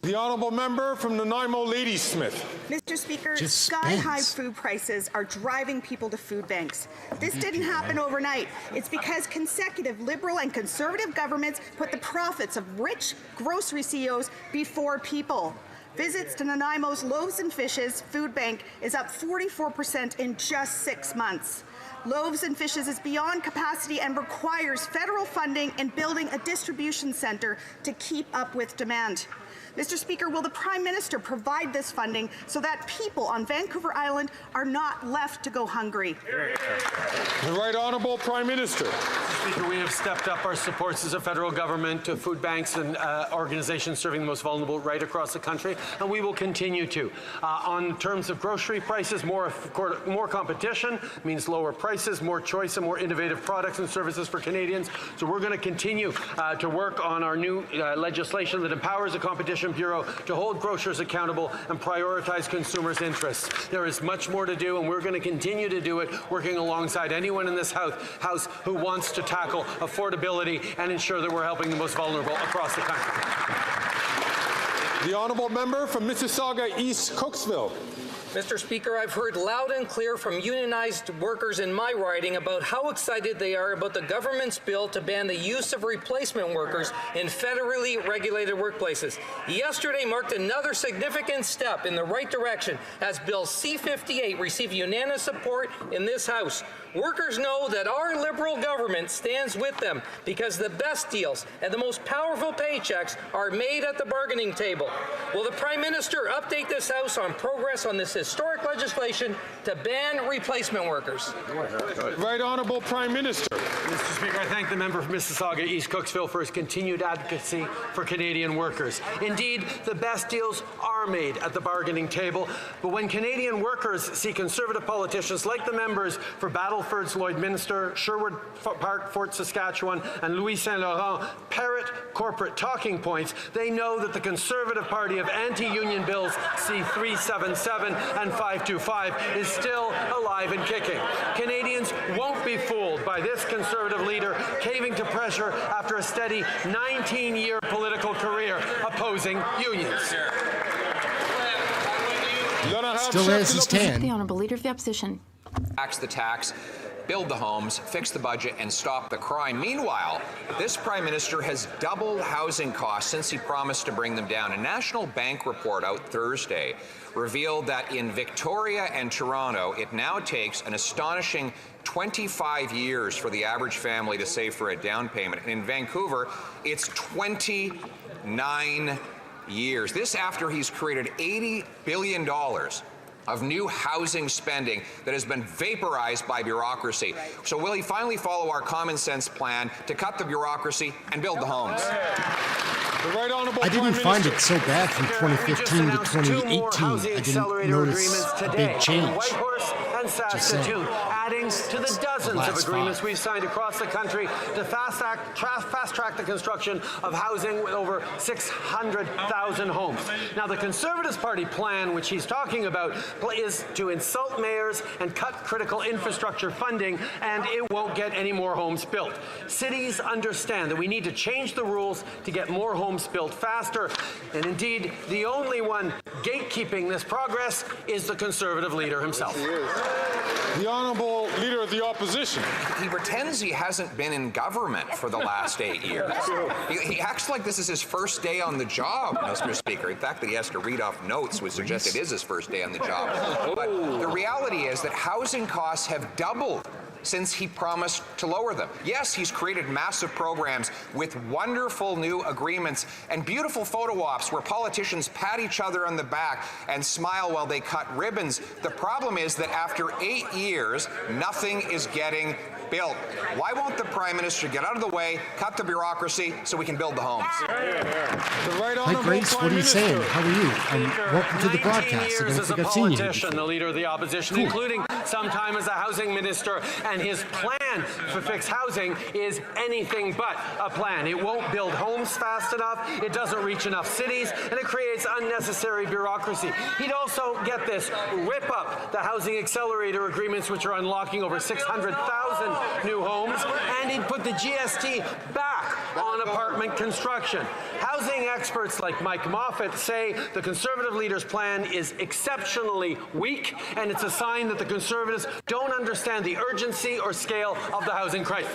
The Honourable Member from Nanaimo Ladysmith. Mr. Speaker, sky-high food prices are driving people to food banks. This didn't happen overnight. It's because consecutive Liberal and Conservative governments put the profits of rich grocery CEOs before people. Visits to Nanaimo's Loaves and Fishes food bank is up 44% in just 6 months. Loaves and Fishes is beyond capacity and requires federal funding in building a distribution centre to keep up with demand. Mr. Speaker, will the Prime Minister provide this funding so that people on Vancouver Island are not left to go hungry? The Right Honourable Prime Minister. Mr. Speaker, we have stepped up our supports as a federal government to food banks and organizations serving the most vulnerable right across the country, and we will continue to. On terms of grocery prices, more competition means lower prices, more choice and more innovative products and services for Canadians. So we're going to continue to work on our new legislation that empowers the Competition Bureau to hold grocers accountable and prioritize consumers' interests. There is much more to do, and we're going to continue to do it, working alongside anyone in this House who wants to tackle affordability and ensure that we're helping the most vulnerable across the country. The Honourable Member from Mississauga East Cooksville. Mr. Speaker, I've heard loud and clear from unionized workers in my riding about how excited they are about the government's bill to ban the use of replacement workers in federally regulated workplaces. Yesterday marked another significant step in the right direction as Bill C-58 received unanimous support in this House. Workers know that our Liberal government stands with them because the best deals and the most powerful paychecks are made at the bargaining table. Will the Prime Minister update this House on progress on this historic legislation to ban replacement workers? Right Honourable Prime Minister. Mr. Speaker, I thank the member for Mississauga East Cooksville for his continued advocacy for Canadian workers. Indeed, the best deals are made at the bargaining table, but when Canadian workers see Conservative politicians like the members for Battleford's Lloydminster, Sherwood Park, Fort Saskatchewan, and Louis Saint Laurent parrot corporate talking points, they know that the Conservative Party of anti-union bills C-377 and 525 is still alive and kicking. Canadians won't be fooled by this Conservative leader caving to pressure after a steady 19-year political career opposing unions. Still has his tan. The Honourable Leader of the Opposition. Tax the tax, build the homes, fix the budget, and stop the crime. Meanwhile, this Prime Minister has doubled housing costs since he promised to bring them down. A National Bank report out Thursday revealed that in Victoria and Toronto, it now takes an astonishing 25 years for the average family to save for a down payment. And in Vancouver, it's 29 years. This after he's created $80 billion of new housing spending that has been vaporized by bureaucracy. So will he finally follow our common sense plan to cut the bureaucracy and build the homes? I didn't find it so bad from 2015 to 2018. I didn't notice a big change. And Saskatoon, adding to the dozens of agreements we've signed across the country to fast-track the construction of housing with over 600,000 homes. Now, the Conservative Party plan, which he's talking about, is to insult mayors and cut critical infrastructure funding, and it won't get any more homes built. Cities understand that we need to change the rules to get more homes built faster, and indeed, the only one gatekeeping this progress is the Conservative leader himself. The Honourable Leader of the Opposition. He pretends he hasn't been in government for the last 8 years. He acts like this is his first day on the job, Mr. Speaker. In fact, that he has to read off notes would suggest it is his first day on the job. But the reality is that housing costs have doubled since he promised to lower them. Yes, he's created massive programs with wonderful new agreements and beautiful photo ops where politicians pat each other on the back and smile while they cut ribbons. The problem is that after 8 years, nothing is getting built. Why won't the Prime Minister get out of the way, cut the bureaucracy, so we can build the homes? Hi, Grace. What are you saying? How are you? Welcome to the broadcast. I don't think I've seen you here before. The leader of the opposition, including some time as a housing minister, and his plan to fix housing is anything but a plan. It won't build homes fast enough, it doesn't reach enough cities, and it creates unnecessary bureaucracy. He'd also, get this, rip up the housing accelerator agreements, which are unlocking over 600,000 new homes, and he'd put the GST back on apartment construction. Housing experts like Mike Moffat say the Conservative leader's plan is exceptionally weak, and it's a sign that the Conservatives don't understand the urgency or scale of the housing crisis.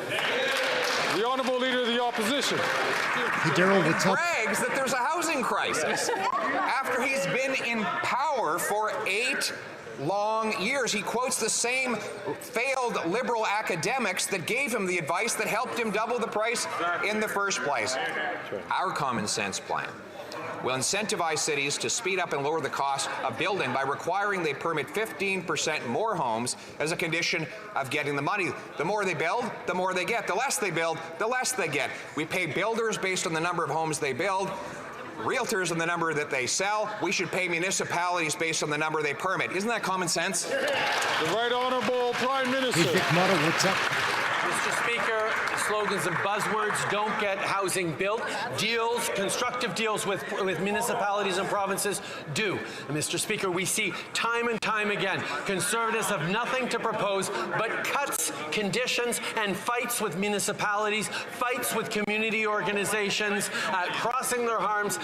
The Honourable Leader of the Opposition. Hey, Darryl, what's up? He brags that there's a housing crisis after he's been in power for 8 long years. He quotes the same failed liberal academics that gave him the advice that helped him double the price in the first place. Our common sense plan will incentivize cities to speed up and lower the cost of building by requiring they permit 15% more homes as a condition of getting the money. The more they build, the more they get. The less they build, the less they get. We pay builders based on the number of homes they build, realtors on the number that they sell. We should pay municipalities based on the number they permit. Isn't that common sense? The Right Honourable Prime Minister. Hey, Vic Motto, what's up? Mr. Speaker, slogans and buzzwords don't get housing built. Deals, constructive deals with municipalities and provinces do. And Mr. Speaker, we see time and time again, Conservatives have nothing to propose but cuts, conditions, and fights with municipalities, fights with community organizations, crossing their arms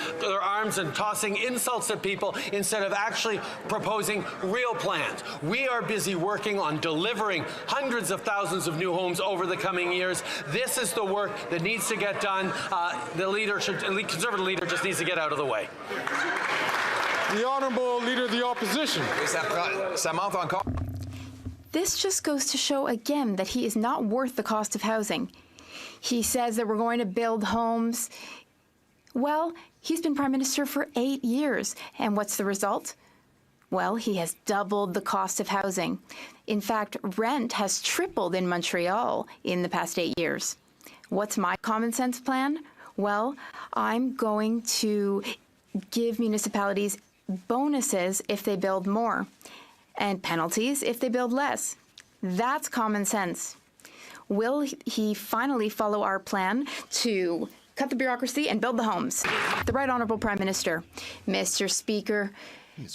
and tossing insults at people instead of actually proposing real plans. We are busy working on delivering hundreds of thousands of new homes over the coming years. This is the work that needs to get done. The Conservative leader just needs to get out of the way. The Honourable Leader of the Opposition. This just goes to show again that he is not worth the cost of housing. He says that we're going to build homes. Well, he's been Prime Minister for 8 years, and what's the result? Well, he has doubled the cost of housing. In fact, rent has tripled in Montreal in the past 8 years. What's my common sense plan? Well, I'm going to give municipalities bonuses if they build more, and penalties if they build less. That's common sense. Will he finally follow our plan to cut the bureaucracy and build the homes? The Right Honourable Prime Minister. Mr. Speaker,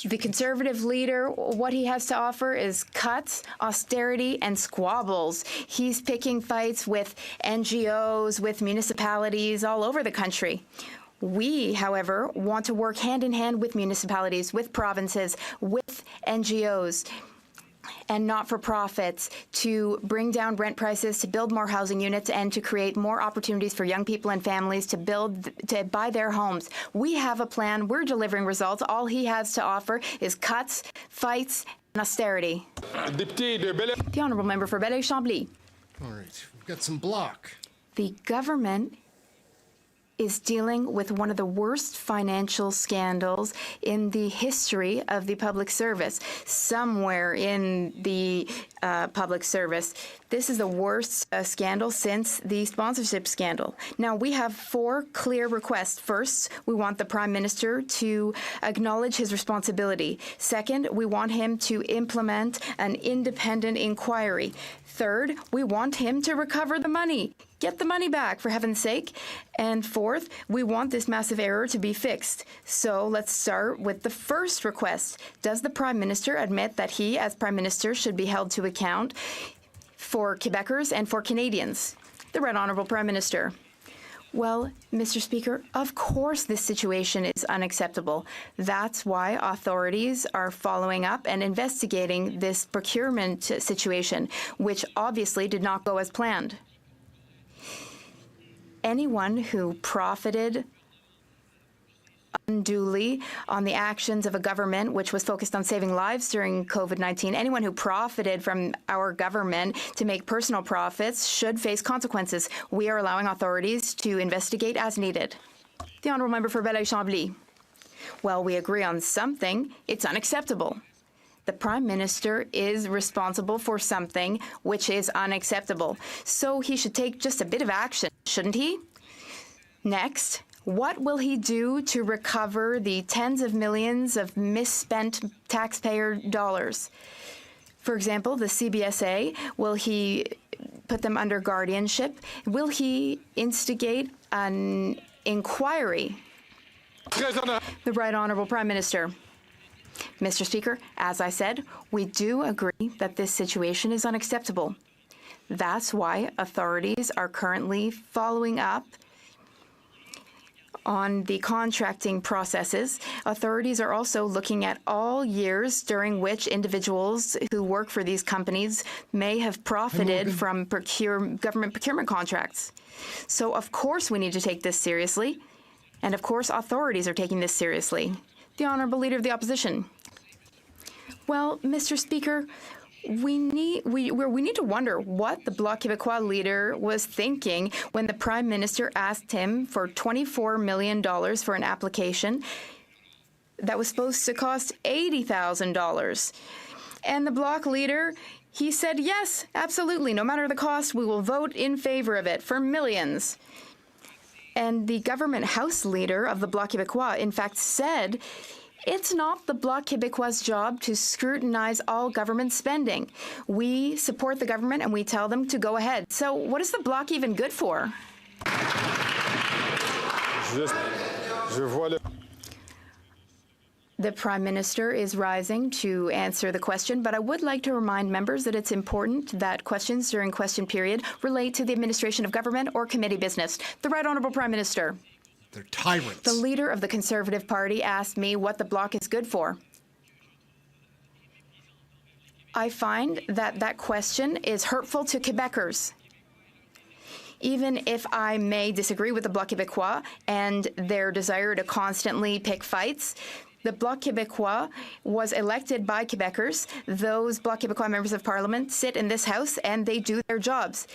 the Conservative leader, what he has to offer is cuts, austerity, and squabbles. He's picking fights with NGOs, with municipalities all over the country. We, however, want to work hand in hand with municipalities, with provinces, with NGOs and not-for-profits to bring down rent prices, to build more housing units, and to create more opportunities for young people and families to buy their homes. We have a plan. We're delivering results. All he has to offer is cuts, fights, and austerity. The Honourable Member for Belleuil-Chambly. All right, we've got some block. The government is dealing with one of the worst financial scandals in the history of the public service, somewhere in the public service. This is the worst scandal since the sponsorship scandal. Now, we have 4 clear requests. First, we want the Prime Minister to acknowledge his responsibility. Second, we want him to implement an independent inquiry. Third, we want him to recover the money. Get the money back, for heaven's sake. And fourth, we want this massive error to be fixed. So let's start with the first request. Does the Prime Minister admit that he, as Prime Minister, should be held to account for Quebecers and for Canadians? The Right Honourable Prime Minister. Well, Mr. Speaker, of course this situation is unacceptable. That's why authorities are following up and investigating this procurement situation, which obviously did not go as planned. Anyone who profited unduly on the actions of a government which was focused on saving lives during COVID-19, anyone who profited from our government to make personal profits should face consequences. We are allowing authorities to investigate as needed. The Honourable Member for Belleuil-Chambly. Well, we agree on something. It's unacceptable. The Prime Minister is responsible for something which is unacceptable. So he should take just a bit of action, shouldn't he? Next, what will he do to recover the tens of millions of misspent taxpayer dollars? For example, the CBSA, will he put them under guardianship? Will he instigate an inquiry? The Right Honourable Prime Minister. Mr. Speaker, as I said, we do agree that this situation is unacceptable. That's why authorities are currently following up on the contracting processes. Authorities are also looking at all years during which individuals who work for these companies may have profited from government procurement contracts. So, of course, we need to take this seriously. And, of course, authorities are taking this seriously. The Honourable Leader of the Opposition. Well, Mr. Speaker, we need to wonder what the Bloc Québécois leader was thinking when the Prime Minister asked him for $24 million for an application that was supposed to cost $80,000. And the Bloc leader, he said, yes, absolutely, no matter the cost, we will vote in favor of it for millions. And the government House leader of the Bloc Québécois, in fact, said it's not the Bloc Québécois' job to scrutinize all government spending. We support the government and we tell them to go ahead. So what is the Bloc even good for? The Prime Minister is rising to answer the question, but I would like to remind members that it's important that questions during question period relate to the administration of government or committee business. The Right Honourable Prime Minister. They're tyrants. The leader of the Conservative Party asked me what the Bloc is good for. I find that that question is hurtful to Quebecers. Even if I may disagree with the Bloc Québécois and their desire to constantly pick fights, The Bloc Québécois was elected by Quebecers. Those Bloc Québécois members of parliament sit in this House and they do their jobs.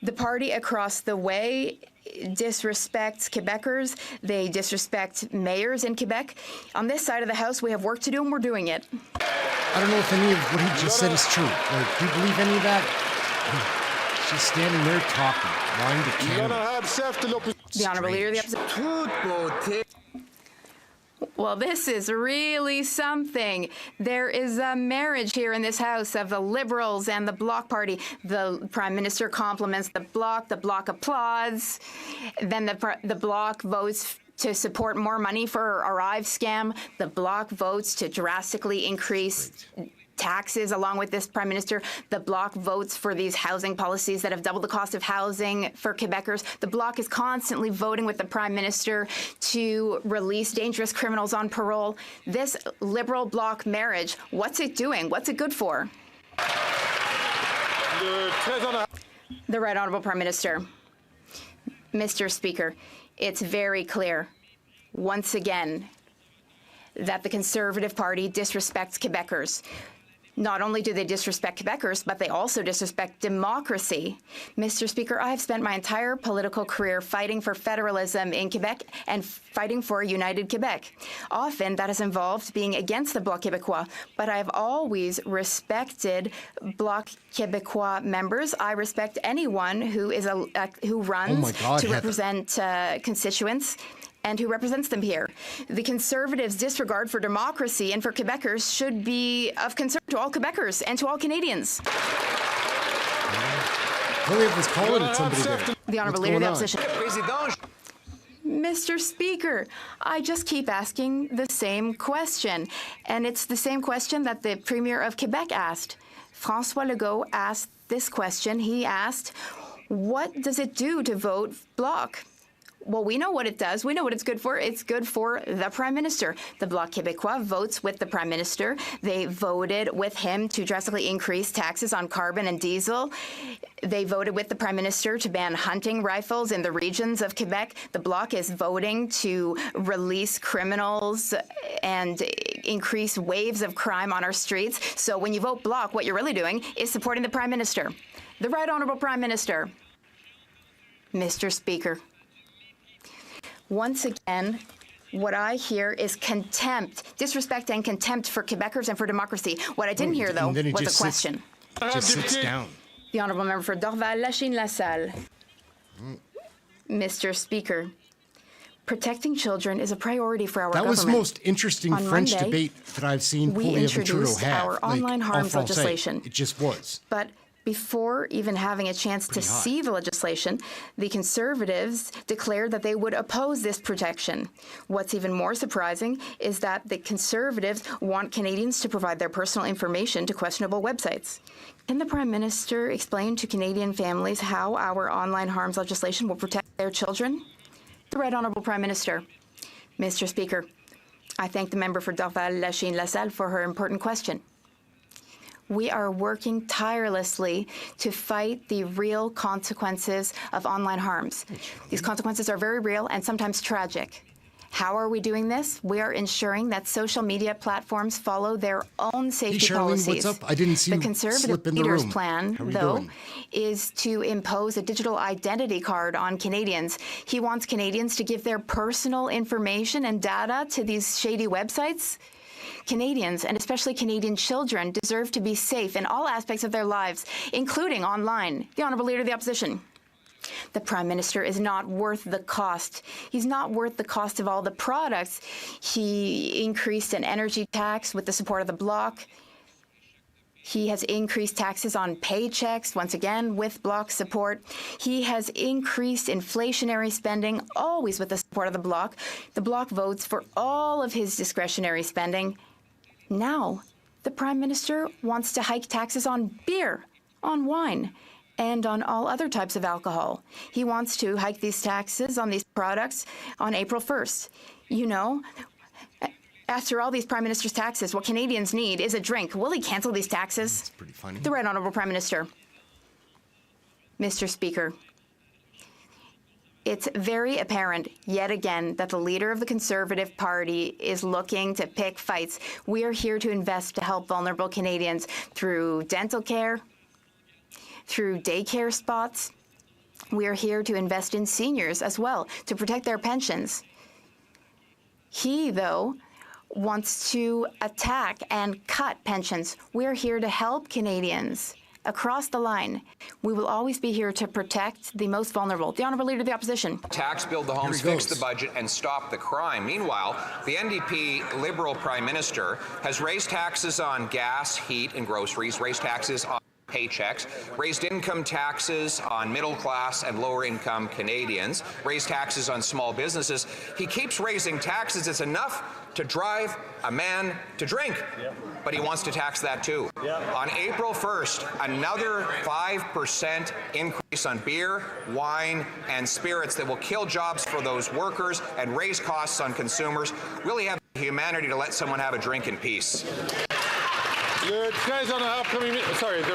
The party across the way disrespects Quebecers. They disrespect mayors in Quebec. On this side of the House, we have work to do, and we're doing it. I don't know if any of what he just said is true. Like, do you believe any of that? She's standing there talking, lying to camera. The Honourable Leader of the Opposition. Well, this is really something. There is a marriage here in this House of the Liberals and the Bloc Party. The Prime Minister compliments the Bloc applauds, then the Bloc votes to support more money for Arrive scam. The Bloc votes to drastically increase taxes along with this Prime Minister. The Bloc votes for these housing policies that have doubled the cost of housing for Quebecers. The Bloc is constantly voting with the Prime Minister to release dangerous criminals on parole. This Liberal Bloc marriage, what's it doing? What's it good for? The Right Honourable Prime Minister. Mr. Speaker, it's very clear, once again, that the Conservative Party disrespects Quebecers. Not only do they disrespect Quebecers, but they also disrespect democracy. Mr. Speaker, I have spent my entire political career fighting for federalism in Quebec and fighting for a united Quebec. Often that has involved being against the Bloc Québécois, but I have always respected Bloc Québécois members. I respect anyone who is who runs to represent constituents and who represents them here. The Conservatives' disregard for democracy and for Quebecers should be of concern to all Quebecers and to all Canadians. Poilievre was calling at somebody there. The Honourable Leader of the Opposition. Mr. Speaker, I just keep asking the same question, and it's the same question that the Premier of Quebec asked. François Legault asked this question. He asked, what does it do to vote Bloc? Well, we know what it does. We know what it's good for. It's good for the Prime Minister. The Bloc Québécois votes with the Prime Minister. They voted with him to drastically increase taxes on carbon and diesel. They voted with the Prime Minister to ban hunting rifles in the regions of Quebec. The Bloc is voting to release criminals and increase waves of crime on our streets. So when you vote Bloc, what you're really doing is supporting the Prime Minister. The Right Honourable Prime Minister. Mr. Speaker. Once again, what I hear is contempt, disrespect and contempt for Quebecers and for democracy. What I didn't hear, though, was a question. Just sits down. The Honourable Member for Dorval-Lachine-LaSalle. Mr. Speaker, protecting children is a priority for our government. That was the most interesting French debate that I've seen Poilievre and Trudeau have. Our online harms legislation. It just was. But before even having a chance to see the legislation, the Conservatives declared that they would oppose this protection. What's even more surprising is that the Conservatives want Canadians to provide their personal information to questionable websites. Can the Prime Minister explain to Canadian families how our online harms legislation will protect their children? The Right Honourable Prime Minister. Mr. Speaker, I thank the member for Dorval-Lachine-LaSalle for her important question. We are working tirelessly to fight the real consequences of online harms. These consequences are very real and sometimes tragic. How are we doing this? We are ensuring that social media platforms follow their own safety policies. What's up? I didn't see the you Conservative slip in the leader's room. plan, though, is to impose a digital identity card on Canadians. He wants Canadians to give their personal information and data to these shady websites. Canadians, and especially Canadian children, deserve to be safe in all aspects of their lives, including online. The Honourable Leader of the Opposition. The Prime Minister is not worth the cost. He's not worth the cost of all the products. He increased an energy tax with the support of the Bloc. He has increased taxes on paychecks, once again, with Bloc support. He has increased inflationary spending, always with the support of the Bloc. The Bloc votes for all of his discretionary spending. Now, the Prime Minister wants to hike taxes on beer, on wine, and on all other types of alcohol. He wants to hike these taxes on these products on April 1st. You know, after all these Prime Minister's taxes, what Canadians need is a drink. Will he cancel these taxes? That's pretty funny. The Right Honourable Prime Minister. Mr. Speaker, It's very apparent, yet again, that the leader of the Conservative Party is looking to pick fights. We are here to invest to help vulnerable Canadians through dental care, through daycare spots. We are here to invest in seniors as well, to protect their pensions. He, though, wants to attack and cut pensions. We're here to help Canadians across the line. We will always be here to protect the most vulnerable. The Honourable Leader of the Opposition. Tax, build the homes, fix the budget, and stop the crime. Meanwhile, the NDP Liberal Prime Minister has raised taxes on gas, heat, and groceries, raised taxes on paychecks, raised income taxes on middle-class and lower-income Canadians, raised taxes on small businesses. He keeps raising taxes. It's enough to drive a man to drink, but he wants to tax that too. On April 1st, another 5% increase on beer, wine, and spirits that will kill jobs for those workers and raise costs on consumers. Will he have the humanity to let someone have a drink in peace? The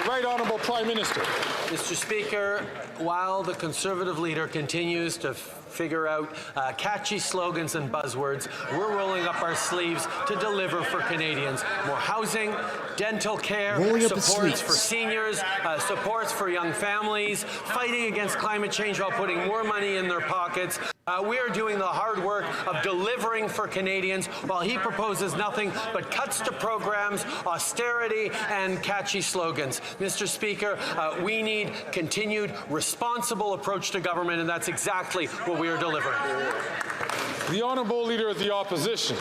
Right Honourable Prime Minister. Mr. Speaker, while the Conservative leader continues to figure out catchy slogans and buzzwords, we're rolling up our sleeves to deliver for Canadians. More housing, dental care, supports for seniors, supports for young families, fighting against climate change while putting more money in their pockets. We are doing the hard work of delivering for Canadians while he proposes nothing but cuts to programs, austerity, and catchy slogans. Mr. Speaker, we need continued responsible approach to government, and that's exactly what we are delivering. The Honourable Leader of the Opposition.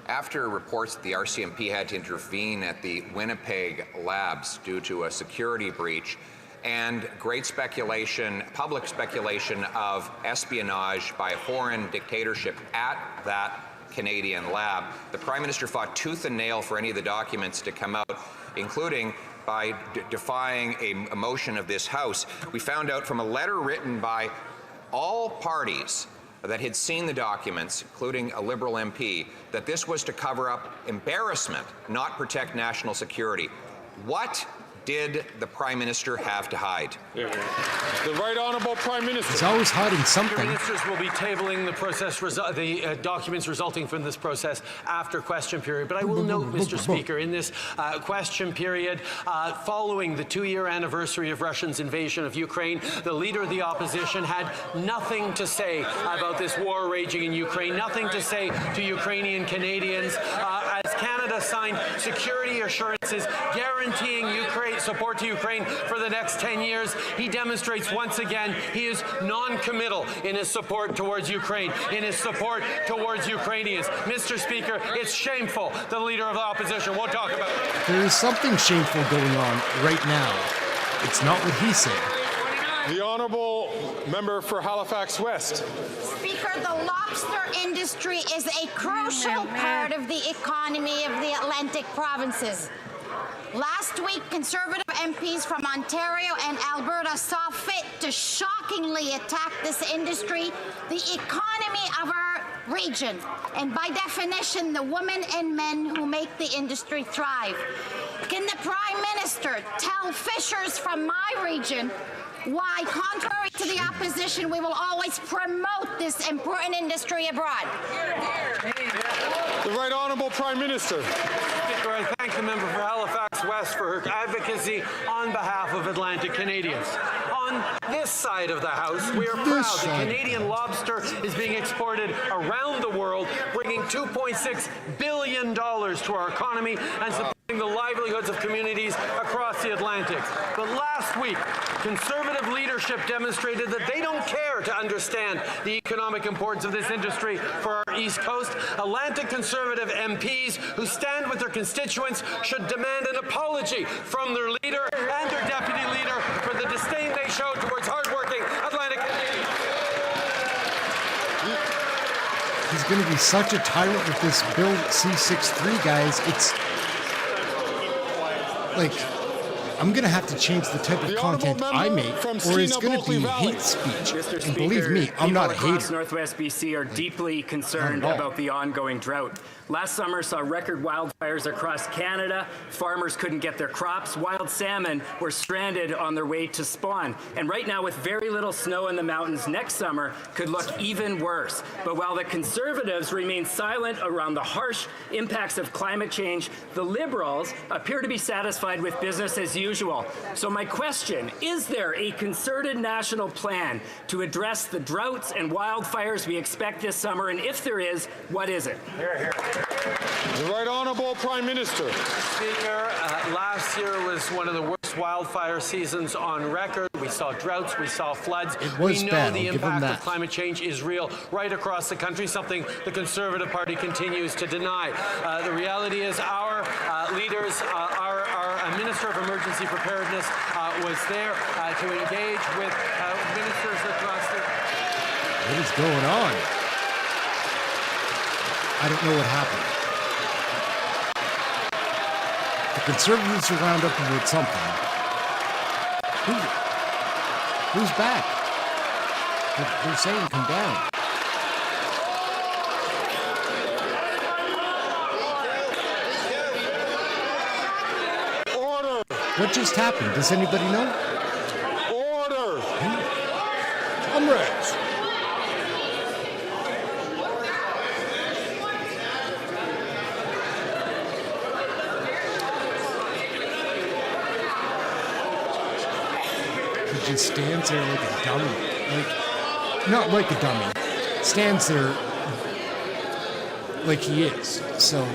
After reports that the RCMP had to intervene at the Winnipeg labs due to a security breach, and great speculation, public speculation of espionage by a foreign dictatorship at that Canadian lab, the Prime Minister fought tooth and nail for any of the documents to come out, including by defying a motion of this House. We found out from a letter written by all parties that had seen the documents, including a Liberal MP, that this was to cover up embarrassment, not protect national security. What did the Prime Minister have to hide? The Right Honourable Prime Minister. He's always hiding something. Ministers will be tabling the documents resulting from this process after question period. But I will note, Mr. Speaker, in this question period, following the 2-year anniversary of Russia's invasion of Ukraine, the Leader of the Opposition had nothing to say about this war raging in Ukraine, nothing to say to Ukrainian Canadians, as Canada signed security assurances guaranteeing support to Ukraine for the next 10 years. He demonstrates once again he is non-committal in his support towards Ukraine, in his support towards Ukrainians. Mr. Speaker, it's shameful the Leader of the Opposition won't talk about it. There is something shameful going on right now. It's not what he said. The Honourable Member for Halifax West. Speaker, the lobster industry is a crucial part of the economy of the Atlantic provinces. Last week, Conservative MPs from Ontario and Alberta saw fit to shockingly attack this industry, the economy of our region, and by definition, the women and men who make the industry thrive. Can the Prime Minister tell fishers from my region why, contrary to the opposition, we will always promote this important industry abroad? The Right Honourable Prime Minister. Speaker, I thank the member for Halifax West for her advocacy on behalf of Atlantic Canadians. On this side of the House, we are proud that Canadian lobster is being exported around the world, bringing $2.6 billion to our economy and supporting the livelihoods of communities across the Atlantic. But last week, Conservative leadership demonstrated that they don't care to understand the economic importance of this industry for our East Coast. Atlantic Conservative MPs who stand with their constituents should demand an apology from their leader and their deputy leader for the disdain they show towards hardworking Atlantic Canadians. He's going to be such a tyrant with this Bill C-63, guys. It's like, I'm going to have to change the type of content I make, or it's going to be hate speech. And believe me, I'm not a hater. Across Northwest BC are deeply concerned about the ongoing drought. Last summer saw record wildfires across Canada. Farmers couldn't get their crops. Wild salmon were stranded on their way to spawn. And right now, with very little snow in the mountains, next summer could look even worse. But while the Conservatives remain silent around the harsh impacts of climate change, the Liberals appear to be satisfied with business as usual. So my question, is there a concerted national plan to address the droughts and wildfires we expect this summer? And if there is, what is it? The Right Honourable Prime Minister. Speaker, last year was one of the worst wildfire seasons on record. We saw droughts, we saw floods. We know the impact of climate change is real right across the country, something the Conservative Party continues to deny. The reality is our leaders, our Minister of Emergency Preparedness was there to engage with ministers across the... What is going on? I don't know what happened. The Conservatives are wound up with something. Who's back? They're saying come down. Order! What just happened? Does anybody know? Order! Comrades! He just stands there like a dummy. Like, not like a dummy. Stands there like he is. So...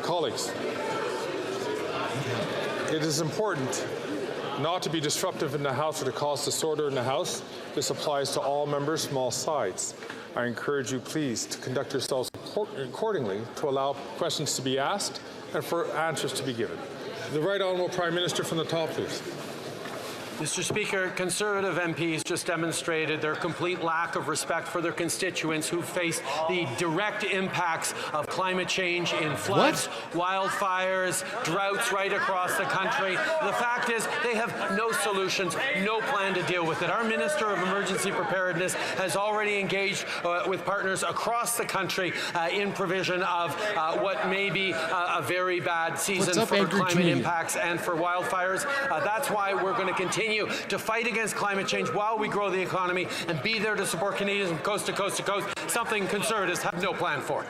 Colleagues, it is important not to be disruptive in the House or to cause disorder in the House. This applies to all members from all sides. I encourage you, please, to conduct yourselves accordingly to allow questions to be asked and for answers to be given. The Right Honourable Prime Minister from the top, please. Mr. Speaker, Conservative MPs just demonstrated their complete lack of respect for their constituents who face the direct impacts of climate change in floods, wildfires, droughts right across the country. The fact is they have no solutions, no plan to deal with it. Our Minister of Emergency Preparedness has already engaged with partners across the country in provision of what may be a very bad season for climate impacts and for wildfires. That's why we're going to continue to fight against climate change while we grow the economy and be there to support Canadians from coast to coast to coast, something Conservatives have no plan for.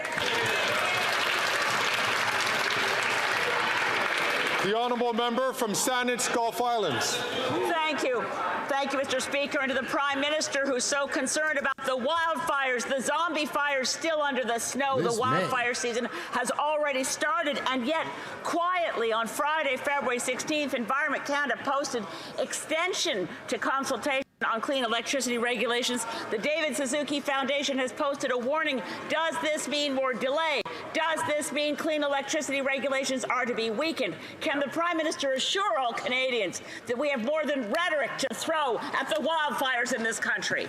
The Honourable Member from Saanich Gulf Islands. Thank you. Thank you, Mr. Speaker, and to the Prime Minister who's so concerned about the wildfires, the zombie fires still under the snow. The wildfire season has already started, and yet quietly on Friday, February 16th, Environment Canada posted extension to consultation on clean electricity regulations. The David Suzuki Foundation has posted a warning. Does this mean more delay? Does this mean clean electricity regulations are to be weakened? Can the Prime Minister assure all Canadians that we have more than rhetoric to throw at the wildfires in this country?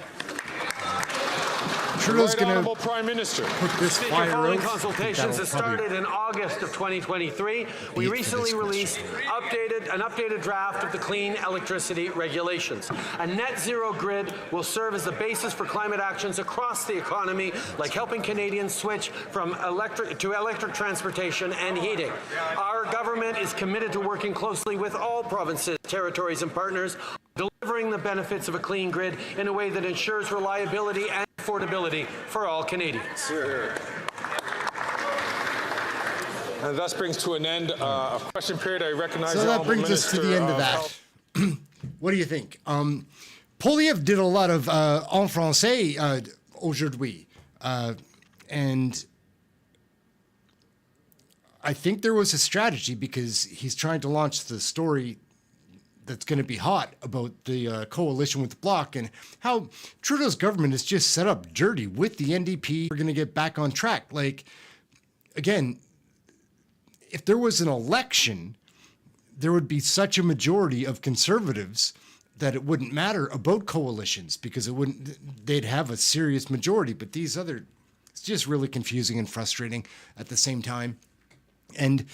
Trudeau's going to Prime Minister put this fire following out. consultations that started in August of 2023, we recently released an updated draft of the clean electricity regulations. A net zero grid will serve as the basis for climate actions across the economy, like helping Canadians switch from electric transportation and heating. Our government is committed to working closely with all provinces, territories and partners, delivering the benefits of a clean grid in a way that ensures reliability and affordability for all Canadians. And thus brings to an end a question period. I recognize so that brings us to the end of that. What do you think? Poilievre did a lot of en français aujourd'hui. And I think there was a strategy because he's trying to launch the story that's going to be hot about the coalition with the Bloc and how Trudeau's government is just set up dirty with the NDP. We're going to get back on track. Like, again, if there was an election, there would be such a majority of Conservatives that it wouldn't matter about coalitions because they'd have a serious majority. But these it's just really confusing and frustrating at the same time. And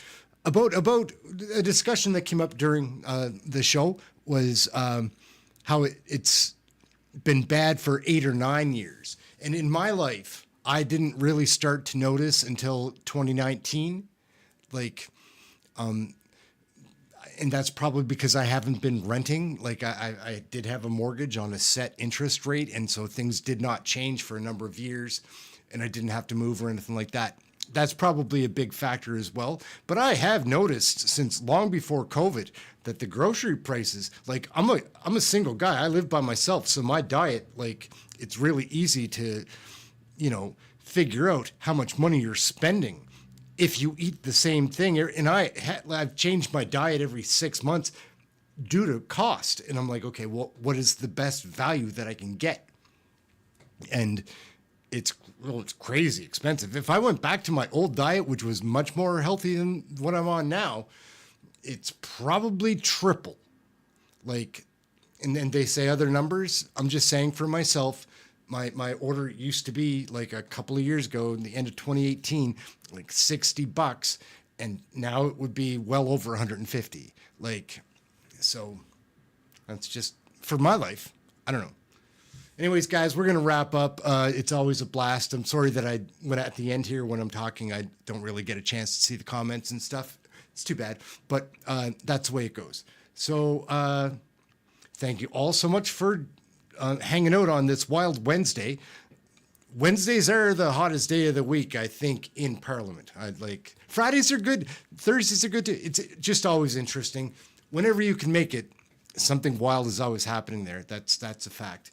about a discussion that came up during the show was how it's been bad for 8 or 9 years. And in my life, I didn't really start to notice until 2019. Like, and that's probably because I haven't been renting. Like I did have a mortgage on a set interest rate, and so things did not change for a number of years, and I didn't have to move or anything like that. That's probably a big factor as well. But I have noticed since long before COVID that the grocery prices, like I'm a single guy. I live by myself, so my diet, like it's really easy to, you know, figure out how much money you're spending if you eat the same thing. And I've changed my diet every 6 months due to cost. And I'm like, okay, well, what is the best value that I can get? And it's crazy expensive. If I went back to my old diet, which was much more healthy than what I'm on now, it's probably triple. Like, and then they say other numbers. I'm just saying for myself, my order used to be like a couple of years ago, in the end of 2018, like $60, and now it would be well over 150. Like, so that's just for my life. I don't know. Anyways, guys, we're going to wrap up. It's always a blast. I'm sorry that when at the end here, when I'm talking, I don't really get a chance to see the comments and stuff. It's too bad, but that's the way it goes. So thank you all so much for hanging out on this wild Wednesday. Wednesdays are the hottest day of the week, I think, in Parliament. Fridays are good. Thursdays are good too. It's just always interesting. Whenever you can make it, something wild is always happening there. That's a fact.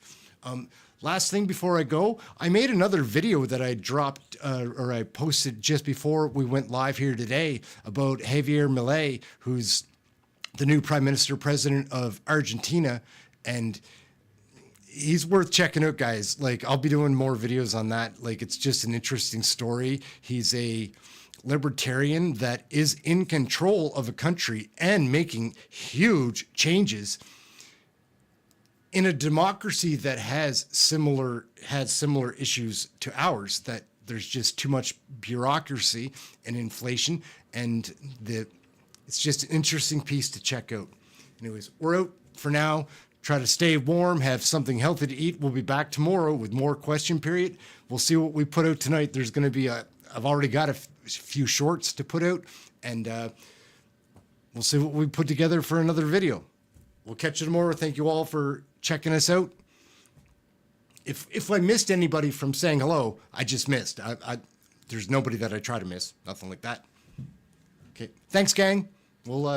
Last thing before I go, I made another video that I dropped or I posted just before we went live here today about Javier Milei, who's the new Prime Minister President of Argentina, and he's worth checking out, guys. Like, I'll be doing more videos on that. Like, it's just an interesting story. He's a libertarian that is in control of a country and making huge changes in a democracy that has similar issues to ours, that there's just too much bureaucracy and inflation, and it's just an interesting piece to check out. Anyways, we're out for now. Try to stay warm, have something healthy to eat. We'll be back tomorrow with more question period. We'll see what we put out tonight. There's going to be I've already got a few shorts to put out, and we'll see what we put together for another video. We'll catch you tomorrow. Thank you all for checking us out. If I missed anybody from saying hello, I just missed. There's nobody that I try to miss. Nothing like that. Okay. Thanks, gang. We'll